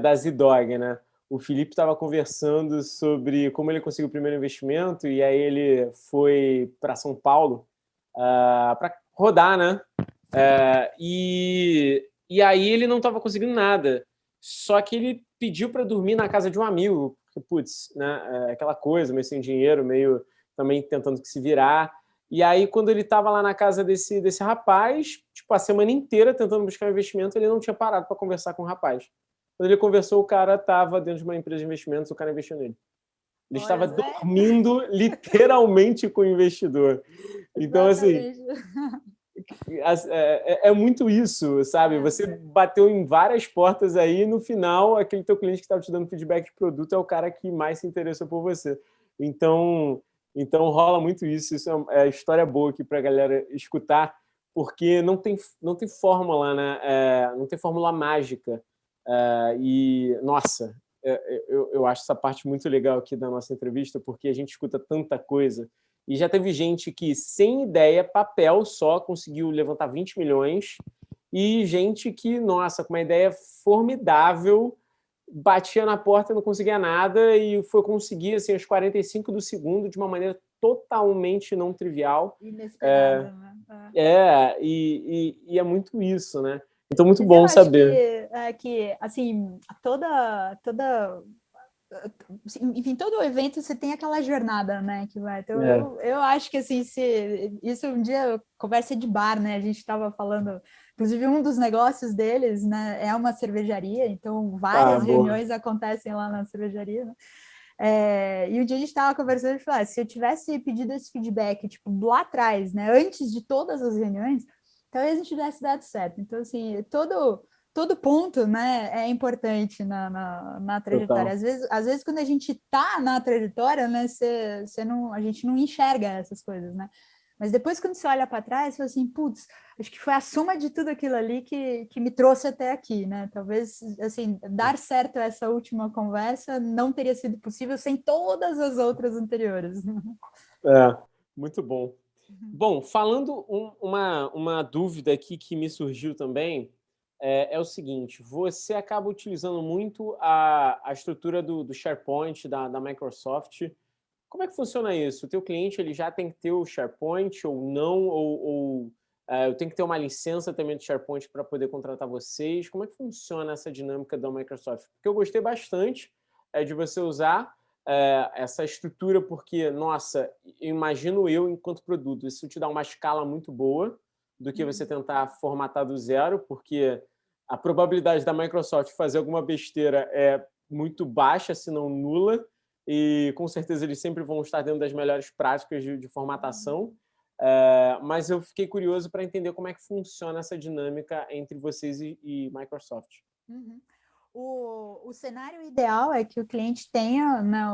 da Z-Dog, né? O Felipe estava conversando sobre como ele conseguiu o primeiro investimento e aí ele foi para São Paulo para rodar, né? E aí ele não estava conseguindo nada. Só que ele pediu para dormir na casa de um amigo, porque, putz, né, aquela coisa, meio sem dinheiro, meio também tentando se virar. E aí, quando ele estava lá na casa desse rapaz, tipo, a semana inteira tentando buscar um investimento, ele não tinha parado para conversar com o rapaz. Quando ele conversou, o cara estava dentro de uma empresa de investimentos, o cara investiu nele. Ele Olha, estava dormindo literalmente com o investidor. Então, assim, exatamente. é muito isso, sabe? Você bateu em várias portas aí, no final, aquele teu cliente que estava te dando feedback de produto é o cara que mais se interessou por você. Então rola muito isso. Isso é história boa aqui para a galera escutar, porque não tem fórmula, né? Não tem fórmula mágica. E, nossa, eu acho essa parte muito legal aqui da nossa entrevista, porque a gente escuta tanta coisa. E já teve gente que, sem ideia, papel só, conseguiu levantar 20 milhões. E gente que, nossa, com uma ideia formidável, batia na porta e não conseguia nada e foi conseguir, assim, aos 45 do segundo, de uma maneira totalmente não trivial. Inesperada, né? E é muito isso, né? Então, muito Mas eu bom acho saber. que assim, toda enfim, todo evento você tem aquela jornada, né, que vai. Então, É. eu acho que, assim, se isso um dia, conversa de bar, né, a gente estava falando, inclusive um dos negócios deles, né, é uma cervejaria, então Ah, várias boa. reuniões acontecem lá na cervejaria, né? E um dia a gente estava conversando e falou, se eu tivesse pedido esse feedback, tipo, lá atrás, né, antes de todas as reuniões, talvez a gente tivesse dado certo. Então, assim, todo ponto, né, é importante na trajetória. Total. Às vezes, quando a gente está na trajetória, né, a gente não enxerga essas coisas, né? Mas depois, quando você olha para trás, você fala assim, putz, acho que foi a soma de tudo aquilo ali que me trouxe até aqui, né? Talvez, assim, dar certo essa última conversa não teria sido possível sem todas as outras anteriores. Muito bom. Bom, falando uma dúvida aqui que me surgiu também é o seguinte: você acaba utilizando muito a estrutura do SharePoint da Microsoft. Como é que funciona isso? O teu cliente ele já tem que ter o SharePoint ou não? Eu tenho que ter uma licença também do SharePoint para poder contratar vocês? Como é que funciona essa dinâmica da Microsoft? Porque eu gostei bastante de você usar essa estrutura, porque, nossa, imagino eu enquanto produto, isso te dá uma escala muito boa do que você tentar formatar do zero, porque a probabilidade da Microsoft fazer alguma besteira é muito baixa, se não nula, e com certeza eles sempre vão estar dentro das melhores práticas de formatação. Mas eu fiquei curioso para entender como é que funciona essa dinâmica entre vocês e Microsoft. Uhum. O cenário ideal é que o cliente tenha, né,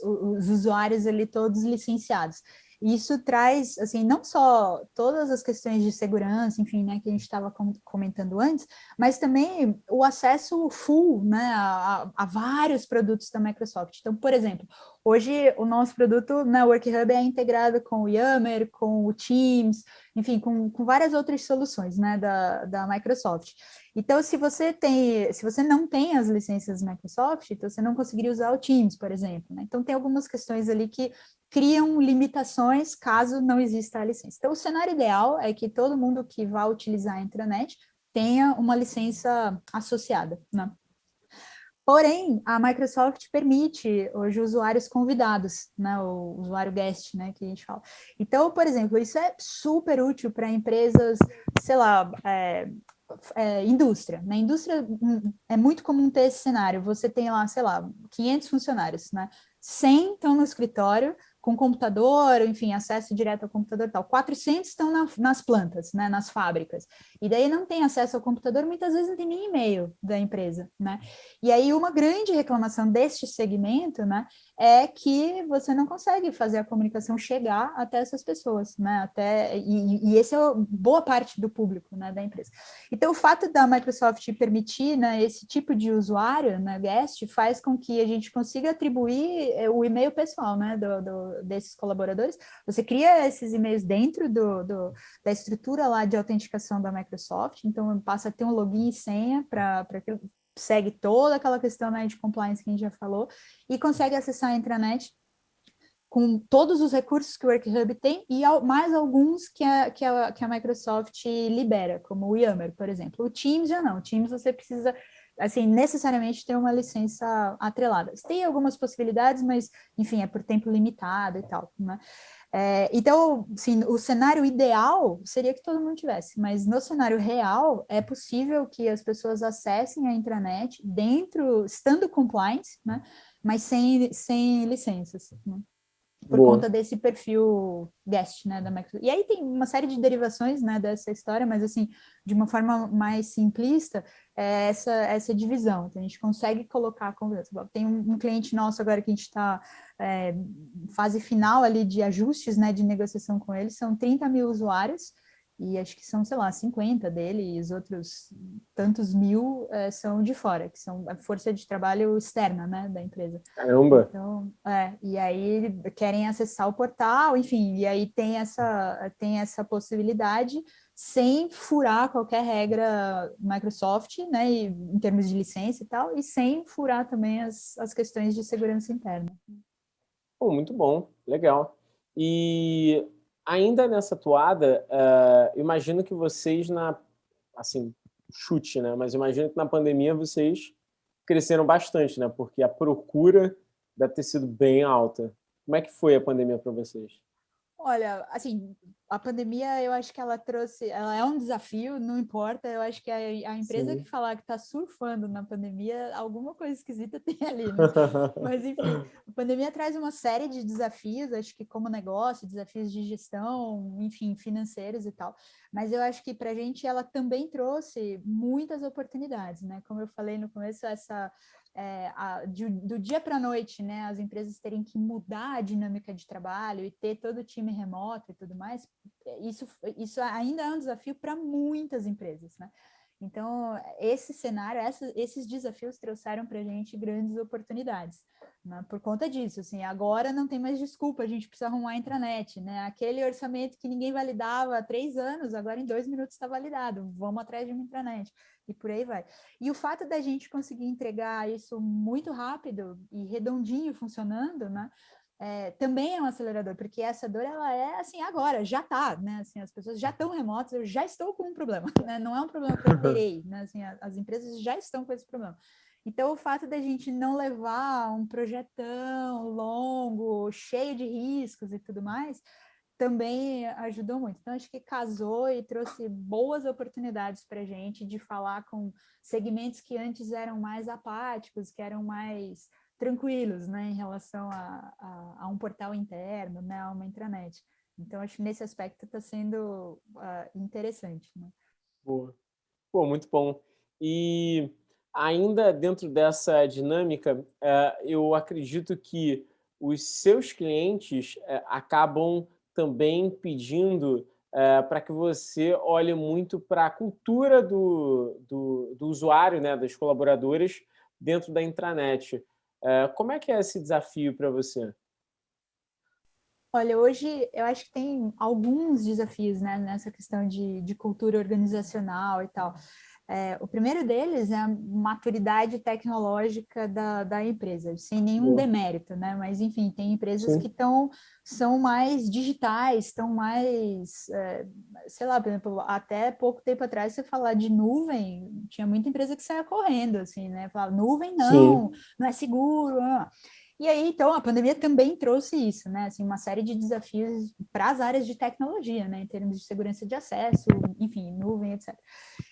os usuários ali todos licenciados. E isso traz, assim, não só todas as questões de segurança, enfim, né, que a gente estava comentando antes, mas também o acesso full, né, a vários produtos da Microsoft. Então, por exemplo, hoje o nosso produto na WorkHub é integrado com o Yammer, com o Teams, enfim, com várias outras soluções, né, da Microsoft. Então, se você não tem as licenças Microsoft, então você não conseguiria usar o Teams, por exemplo, né? Então, tem algumas questões ali que criam limitações caso não exista a licença. Então, o cenário ideal é que todo mundo que vá utilizar a intranet tenha uma licença associada, né? Porém, a Microsoft permite hoje usuários convidados, né, o usuário guest, né, que a gente fala. Então, por exemplo, isso é super útil para empresas, sei lá, indústria. Na indústria é muito comum ter esse cenário. Você tem lá, sei lá, 500 funcionários, né? 100 estão no escritório, com computador, enfim, acesso direto ao computador e tal. 400 estão nas plantas, né, nas fábricas. E daí não tem acesso ao computador, muitas vezes não tem nem e-mail da empresa, né? E aí uma grande reclamação deste segmento, né, é que você não consegue fazer a comunicação chegar até essas pessoas, né? E esse é boa parte do público, né, da empresa. Então, o fato da Microsoft permitir, né, esse tipo de usuário, né, guest, faz com que a gente consiga atribuir o e-mail pessoal, né, desses colaboradores. Você cria esses e-mails dentro da estrutura lá de autenticação da Microsoft, então passa a ter um login e senha para que segue toda aquela questão, né, de compliance que a gente já falou, e consegue acessar a intranet com todos os recursos que o WorkHub tem e mais alguns que a Microsoft libera, como o Yammer, por exemplo. O Teams já não. O Teams você precisa, assim, necessariamente ter uma licença atrelada. Tem algumas possibilidades, mas, enfim, é por tempo limitado e tal, né? Então, sim, o cenário ideal seria que todo mundo tivesse, mas no cenário real é possível que as pessoas acessem a intranet estando compliance, né? Mas sem licenças, né? Por conta desse perfil guest, né, da Microsoft. E aí tem uma série de derivações, né, dessa história, mas, assim, de uma forma mais simplista, essa divisão. Então, a gente consegue colocar, tem um cliente nosso agora que a gente está fase final ali de ajustes, né, de negociação com eles, são 30 mil usuários, e acho que são, sei lá, 50 dele, e os outros tantos mil são de fora, que são a força de trabalho externa, né, da empresa. Caramba! Então, e aí querem acessar o portal, enfim, e aí tem essa possibilidade sem furar qualquer regra Microsoft, né, em termos de licença e tal, e sem furar também as questões de segurança interna. Pô, muito bom, legal. E ainda nessa toada, eu imagino que vocês assim, chute, né? Mas imagino que na pandemia vocês cresceram bastante, né? Porque a procura deve ter sido bem alta. Como é que foi a pandemia para vocês? Olha, assim, a pandemia, eu acho que ela é um desafio, não importa, eu acho que a empresa que Sim. falar que está surfando na pandemia, alguma coisa esquisita tem ali, né? Mas, enfim, a pandemia traz uma série de desafios, acho que como negócio, desafios de gestão, enfim, financeiros e tal, mas eu acho que para a gente ela também trouxe muitas oportunidades, né? Como eu falei no começo, do dia para a noite, né, as empresas terem que mudar a dinâmica de trabalho e ter todo o time remoto e tudo mais, isso ainda é um desafio para muitas empresas, né? Então, esse cenário, esses desafios trouxeram para a gente grandes oportunidades, né? Por conta disso, assim, agora não tem mais desculpa, a gente precisa arrumar a intranet, né? Aquele orçamento que ninguém validava há 3 anos, agora em 2 minutos está validado, vamos atrás de uma intranet, e por aí vai. E o fato da gente conseguir entregar isso muito rápido e redondinho funcionando, né? Também é um acelerador, porque essa dor, ela é assim, agora, já está, né? Assim, as pessoas já estão remotas, eu já estou com um problema, né? Não é um problema que eu terei, né? Assim, as empresas já estão com esse problema. Então, o fato da gente não levar um projetão longo, cheio de riscos e tudo mais, também ajudou muito. Então, acho que casou e trouxe boas oportunidades para a gente de falar com segmentos que antes eram mais apáticos, que eram mais tranquilos, né, em relação a um portal interno, né, a uma intranet. Então, acho que nesse aspecto está sendo interessante, né? Boa. Pô, muito bom. E ainda dentro dessa dinâmica, eu acredito que os seus clientes acabam também pedindo para que você olhe muito para a cultura do usuário, né, dos colaboradores dentro da intranet. Como é que é esse desafio para você? Olha, hoje eu acho que tem alguns desafios, né, nessa questão de cultura organizacional e tal. O primeiro deles é a maturidade tecnológica da empresa, sem nenhum Boa. demérito, né? Mas, enfim, tem empresas Sim. que são mais digitais, estão mais, sei lá, por exemplo, até pouco tempo atrás, você falar de nuvem, tinha muita empresa que saía correndo, assim, né? Falava, nuvem Sim. não é seguro, não. E aí, então, a pandemia também trouxe isso, né? Assim, uma série de desafios para as áreas de tecnologia, né? Em termos de segurança de acesso, enfim, nuvem, etc.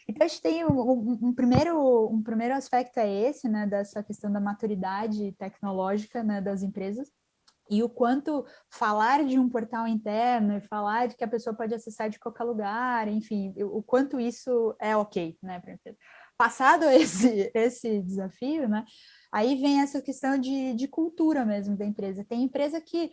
Então, acho que tem um primeiro aspecto é esse, né? Dessa questão da maturidade tecnológica, né? Das empresas. e o quanto falar de um portal interno e falar de que a pessoa pode acessar de qualquer lugar, enfim, o quanto isso é ok, né, para a empresa. Passado esse desafio, né, aí vem essa questão de cultura mesmo da empresa. Tem empresa que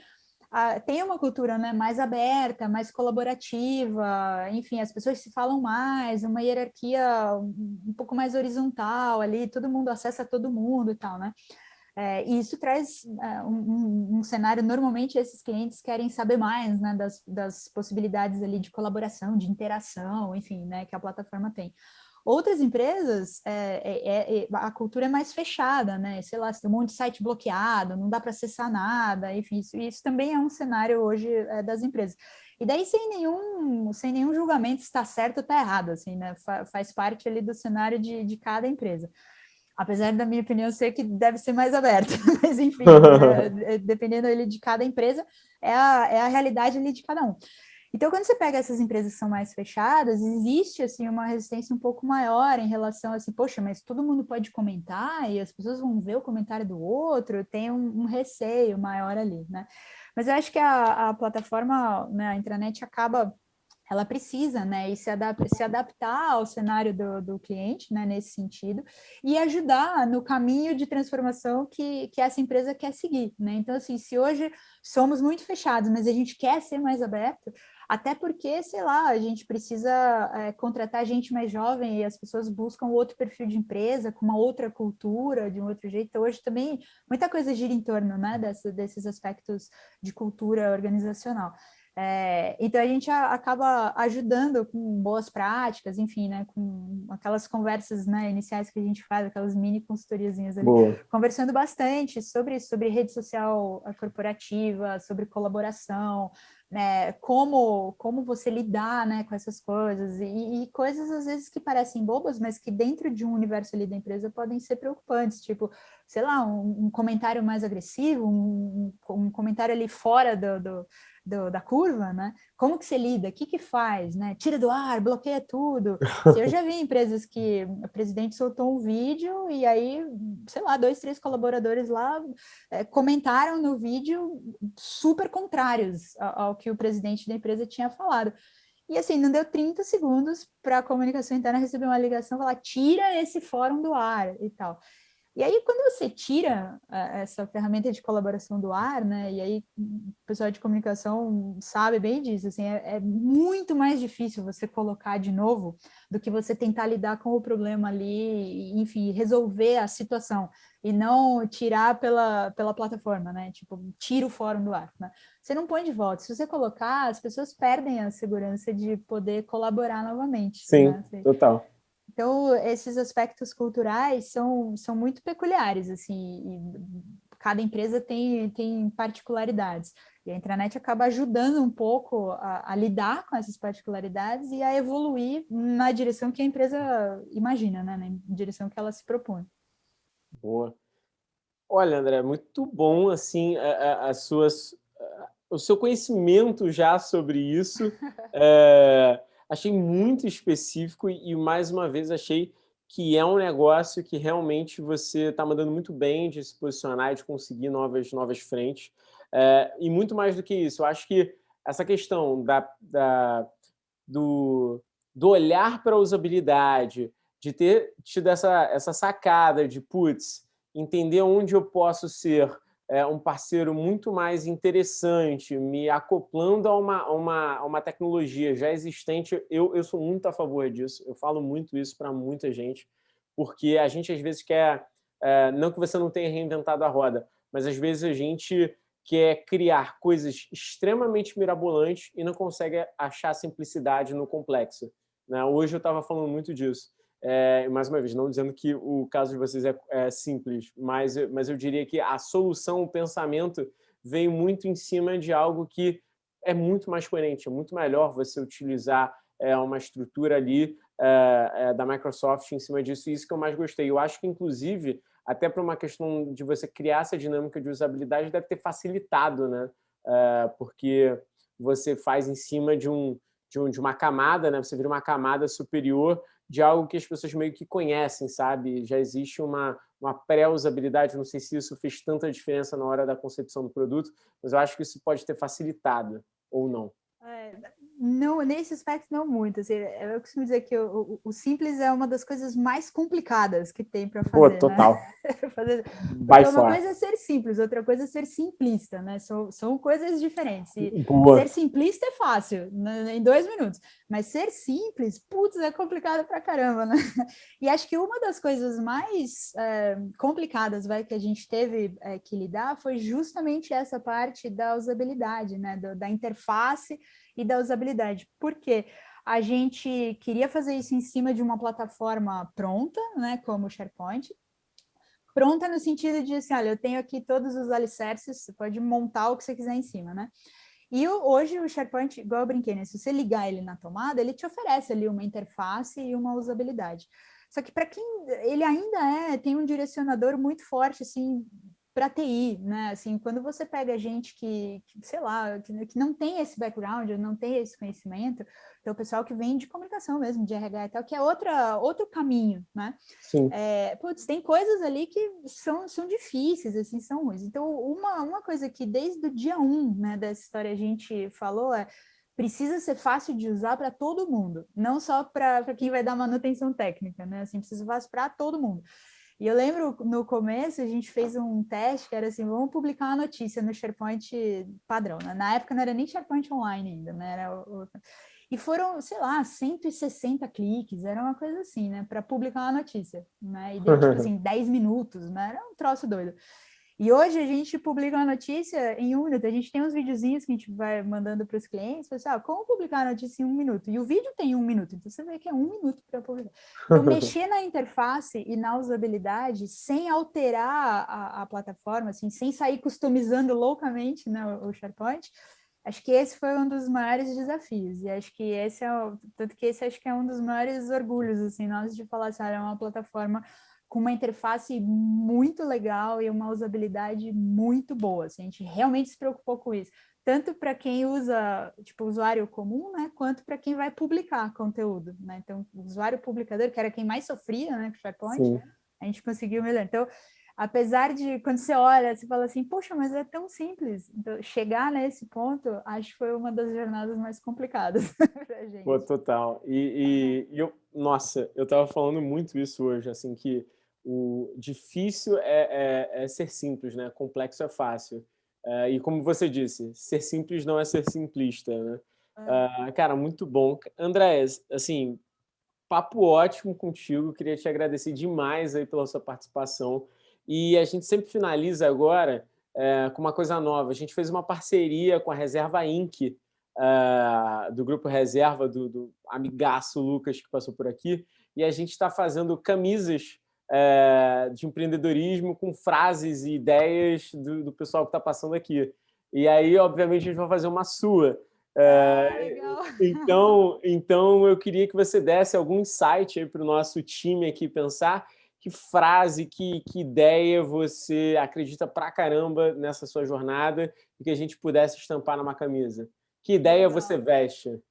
tem uma cultura, né, mais aberta, mais colaborativa, enfim, as pessoas se falam mais, uma hierarquia um pouco mais horizontal ali, todo mundo acessa todo mundo e tal, né? E isso traz um cenário, normalmente esses clientes querem saber mais, né, das possibilidades ali de colaboração, de interação, enfim, né, que a plataforma tem. Outras empresas, a cultura é mais fechada, né? Sei lá, tem um monte de site bloqueado, não dá para acessar nada, enfim, isso também é um cenário hoje das empresas. E daí, sem nenhum julgamento se está certo ou está errado, assim, né? Faz parte ali do cenário de cada empresa. Apesar da minha opinião ser que deve ser mais aberto, mas enfim, dependendo ali de cada empresa, é a realidade ali de cada um. Então, quando você pega essas empresas que são mais fechadas, existe, assim, uma resistência um pouco maior em relação, assim, poxa, mas todo mundo pode comentar e as pessoas vão ver o comentário do outro, tem um receio maior ali, né? Mas eu acho que a plataforma, né, a intranet ela precisa, né, e se adaptar ao cenário do cliente, né, nesse sentido, e ajudar no caminho de transformação que essa empresa quer seguir, né? Então, assim, se hoje somos muito fechados, mas a gente quer ser mais aberto, até porque, sei lá, a gente precisa contratar gente mais jovem e as pessoas buscam outro perfil de empresa, com uma outra cultura, de um outro jeito. Então, hoje também muita coisa gira em torno, né, desses aspectos de cultura organizacional. Então a gente acaba ajudando com boas práticas, enfim, né, com aquelas conversas, né, iniciais que a gente faz, aquelas mini consultoriazinhas ali, Boa. conversando bastante sobre rede social corporativa, sobre colaboração, né, como você lidar, né, com essas coisas, e coisas às vezes que parecem bobas, mas que dentro de um universo ali da empresa podem ser preocupantes, tipo, sei lá, um comentário mais agressivo, um comentário ali fora da curva, né? Como que você lida? O que faz, né? Tira do ar, bloqueia tudo. Se eu já vi empresas que o presidente soltou um vídeo e aí, sei lá, 2, 3 colaboradores lá comentaram no vídeo super contrários ao que o presidente da empresa tinha falado. E assim, não deu 30 segundos para a comunicação interna receber uma ligação e falar, tira esse fórum do ar e tal. E aí, quando você tira essa ferramenta de colaboração do ar, né, e aí o pessoal de comunicação sabe bem disso, assim, é muito mais difícil você colocar de novo do que você tentar lidar com o problema ali, enfim, resolver a situação, e não tirar pela plataforma, né, tipo, tira o fórum do ar, né? Você não põe de volta. Se você colocar, as pessoas perdem a segurança de poder colaborar novamente, Sim, né? total. Então, esses aspectos culturais são muito peculiares, assim, e cada empresa tem particularidades. E a intranet acaba ajudando um pouco a lidar com essas particularidades e a evoluir na direção que a empresa imagina, né? Na direção que ela se propõe. Boa. Olha, André, muito bom, assim, o seu conhecimento já sobre isso. Achei muito específico e, mais uma vez, achei que é um negócio que realmente você está mandando muito bem de se posicionar e de conseguir novas frentes. E muito mais do que isso, eu acho que essa questão do, do olhar para a usabilidade, de ter tido essa sacada de, putz, entender onde eu posso ser um parceiro muito mais interessante, me acoplando a uma tecnologia já existente. Eu sou muito a favor disso, eu falo muito isso para muita gente, porque a gente às vezes quer, não que você não tenha reinventado a roda, mas às vezes a gente quer criar coisas extremamente mirabolantes e não consegue achar simplicidade no complexo, né? Hoje eu estava falando muito disso. Mais uma vez, não dizendo que o caso de vocês é simples, mas eu diria que a solução, o pensamento, vem muito em cima de algo que é muito mais coerente, é muito melhor você utilizar uma estrutura ali da Microsoft em cima disso, e isso que eu mais gostei. Eu acho que, inclusive, até para uma questão de você criar essa dinâmica de usabilidade, deve ter facilitado, né? Porque você faz em cima de uma camada, né? Você vira uma camada superior de algo que as pessoas meio que conhecem, sabe? Já existe uma uma pré-usabilidade. Não sei se isso fez tanta diferença na hora da concepção do produto, mas eu acho que isso pode ter facilitado, ou não. Não, nesse aspecto não muito. Assim, eu costumo dizer que o simples é uma das coisas mais complicadas que tem para fazer. Pô, total. Né? Porque uma coisa é ser simples, outra coisa é ser simplista, né? São coisas diferentes. Ser simplista é fácil, né? Em 2 minutos. Mas ser simples, putz, é complicado pra caramba, né? E acho que uma das coisas mais complicadas que a gente teve que lidar foi justamente essa parte da usabilidade, né? Da interface e da usabilidade. Por quê? A gente queria fazer isso em cima de uma plataforma pronta, né, como o SharePoint. Pronta no sentido de, assim, olha, eu tenho aqui todos os alicerces, você pode montar o que você quiser em cima, né? E hoje o SharePoint, igual eu brinquei, né? Se você ligar ele na tomada, ele te oferece ali uma interface e uma usabilidade. Só que para quem ele ainda tem um direcionador muito forte, assim, para TI, né? Assim, quando você pega gente que sei lá, que não tem esse background, não tem esse conhecimento, então o pessoal que vem de comunicação mesmo, de RH e tal, que é outro caminho, né? Sim. Tem coisas ali que são difíceis, assim, são ruins. Então, uma coisa que desde o dia 1, né, dessa história a gente falou precisa ser fácil de usar para todo mundo, não só para quem vai dar manutenção técnica, né? Assim, precisa ser fácil para todo mundo. E eu lembro, no começo, a gente fez um teste que era assim, vamos publicar uma notícia no SharePoint padrão, né? Na época não era nem SharePoint Online ainda, né? E foram, sei lá, 160 cliques, era uma coisa assim, né? Para publicar uma notícia, né? E deu, tipo assim, 10 minutos, né? Era um troço doido. E hoje a gente publica uma notícia em 1 minuto. A gente tem uns videozinhos que a gente vai mandando para os clientes, assim, como publicar a notícia em 1 minuto? E o vídeo tem 1 minuto, então você vê que é 1 minuto para publicar. Então, mexer na interface e na usabilidade sem alterar a plataforma, assim, sem sair customizando loucamente, né, o SharePoint, acho que esse foi um dos maiores desafios. E acho que tanto que esse acho que é um dos maiores orgulhos, assim, nós de falar, assim, é uma plataforma com uma interface muito legal e uma usabilidade muito boa. Assim, a gente realmente se preocupou com isso. Tanto para quem usa, tipo, usuário comum, né, quanto para quem vai publicar conteúdo, né? Então, o usuário publicador, que era quem mais sofria, né, com o SharePoint, sim, a gente conseguiu melhorar. Então, apesar de, quando você olha, você fala assim, poxa, mas é tão simples. Então, chegar nesse ponto, acho que foi uma das jornadas mais complicadas pra gente. Pô, total. Nossa, eu estava falando muito isso hoje, assim, que o difícil é ser simples, né? Complexo é fácil. E como você disse, ser simples não é ser simplista, né? Cara, muito bom. André, assim, papo ótimo contigo. Queria te agradecer demais aí pela sua participação. E a gente sempre finaliza agora com uma coisa nova. A gente fez uma parceria com a Reserva Inc., do Grupo Reserva, do amigaço Lucas, que passou por aqui. E a gente está fazendo camisas de empreendedorismo com frases e ideias do pessoal que está passando aqui. E aí, obviamente, a gente vai fazer uma sua. Legal. Então, eu queria que você desse algum insight para o nosso time aqui pensar que frase, que ideia você acredita pra caramba nessa sua jornada e que a gente pudesse estampar numa camisa. Que ideia você veste?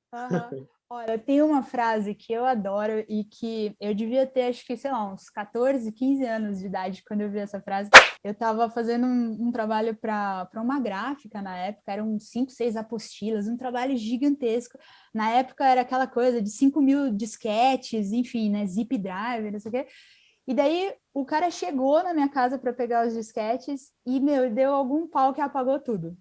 Olha, tem uma frase que eu adoro e que eu devia ter, acho que, sei lá, uns 14, 15 anos de idade quando eu vi essa frase. Eu estava fazendo um trabalho para uma gráfica na época, eram 5, 6 apostilas, um trabalho gigantesco. Na época era aquela coisa de 5.000 disquetes, enfim, né, zip drive, não sei o quê. E daí o cara chegou na minha casa para pegar os disquetes e, deu algum pau que apagou tudo.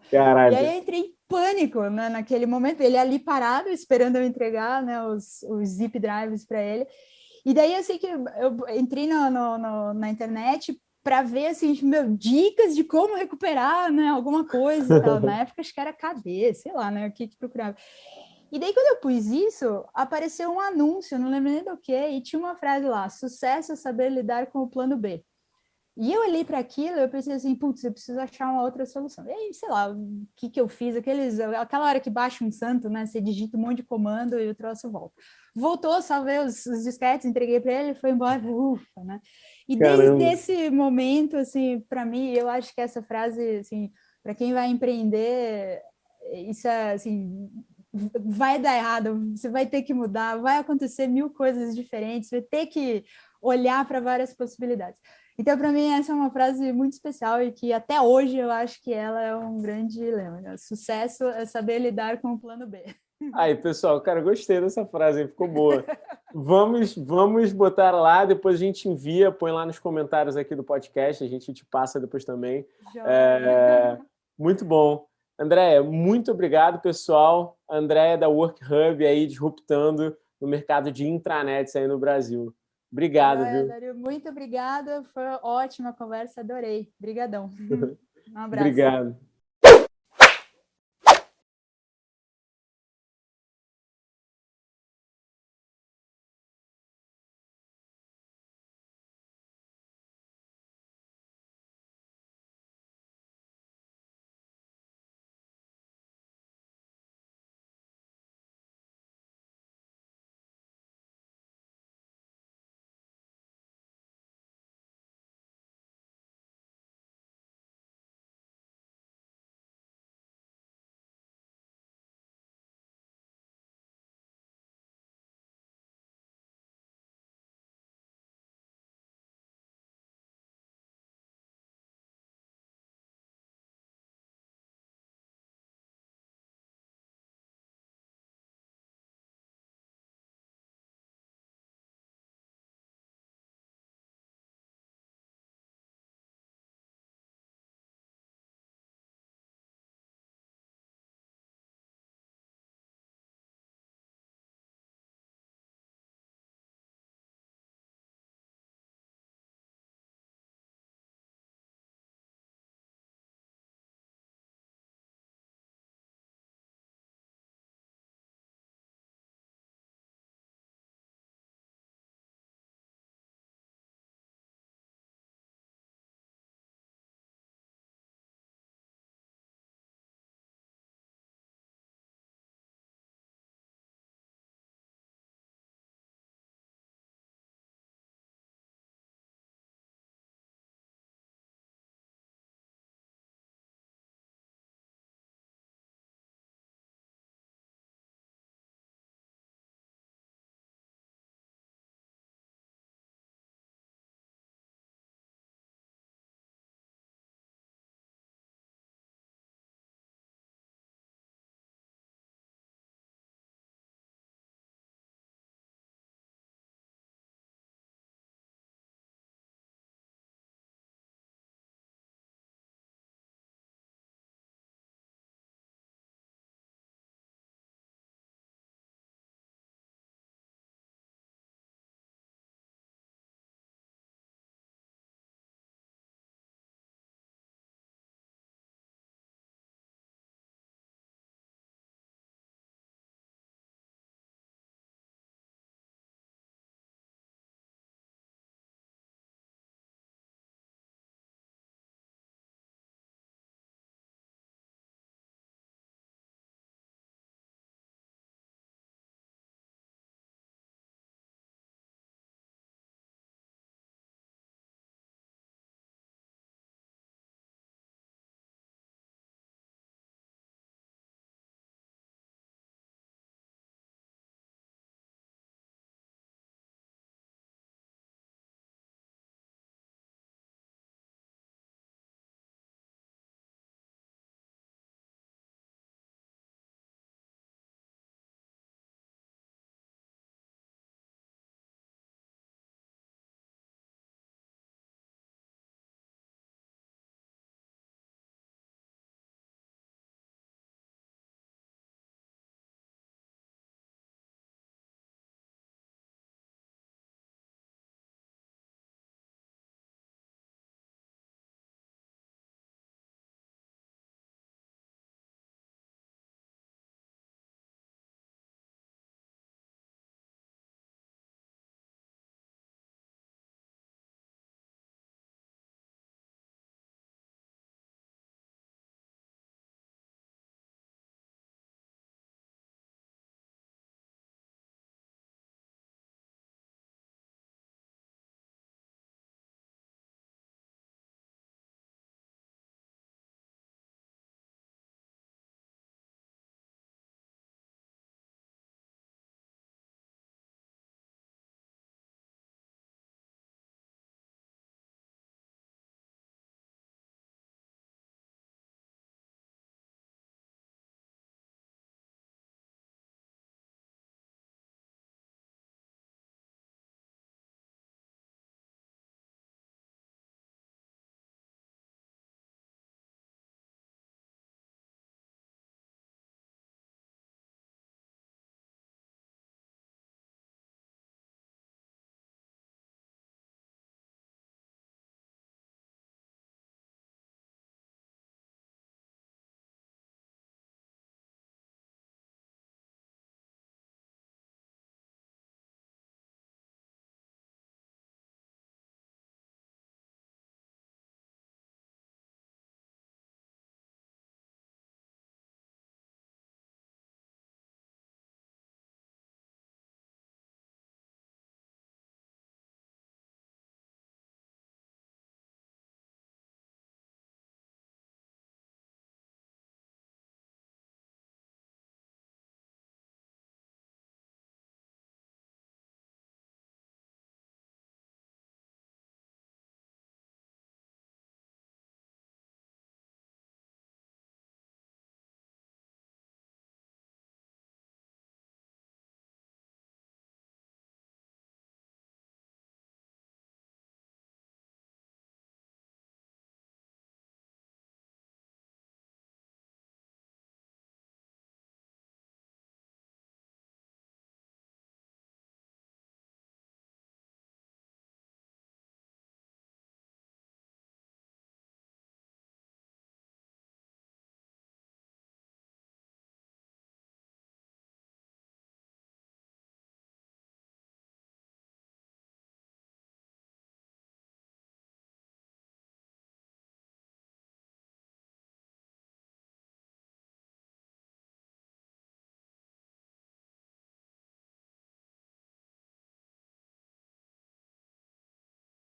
Caralho. E aí eu entrei em pânico, né, naquele momento, ele ali parado, esperando eu entregar, né, os zip drives para ele. E daí eu sei que eu entrei na internet para ver assim, dicas de como recuperar, né, alguma coisa e tal. Na época acho que era KD, sei lá, né, o que procurava. E daí, quando eu pus isso, apareceu um anúncio, não lembro nem do que, e tinha uma frase lá: sucesso é saber lidar com o plano B. E eu olhei para aquilo e eu pensei assim, putz, eu preciso achar uma outra solução. E aí, sei lá, o que eu fiz, aquela hora que baixa um santo, né, você digita um monte de comando e o troço volta. Voltou, salvei os disquetes, entreguei para ele, foi embora, ufa, né? E desde esse momento, assim, para mim, eu acho que essa frase, assim, para quem vai empreender, isso é, assim, vai dar errado, você vai ter que mudar, vai acontecer mil coisas diferentes, vai ter que olhar para várias possibilidades. Então, para mim, essa é uma frase muito especial e que até hoje eu acho que ela é um grande lema, né? Sucesso é saber lidar com o plano B. Aí, pessoal, cara, gostei dessa frase, ficou boa. Vamos botar lá, depois a gente envia, põe lá nos comentários aqui do podcast, a gente te passa depois também. Muito bom. Andréia, muito obrigado, pessoal. A Andréia da Work Hub aí disruptando no mercado de intranets aí no Brasil. Obrigado, viu? Dario, muito obrigada, foi ótima conversa, adorei. Obrigadão. Um abraço. Obrigado.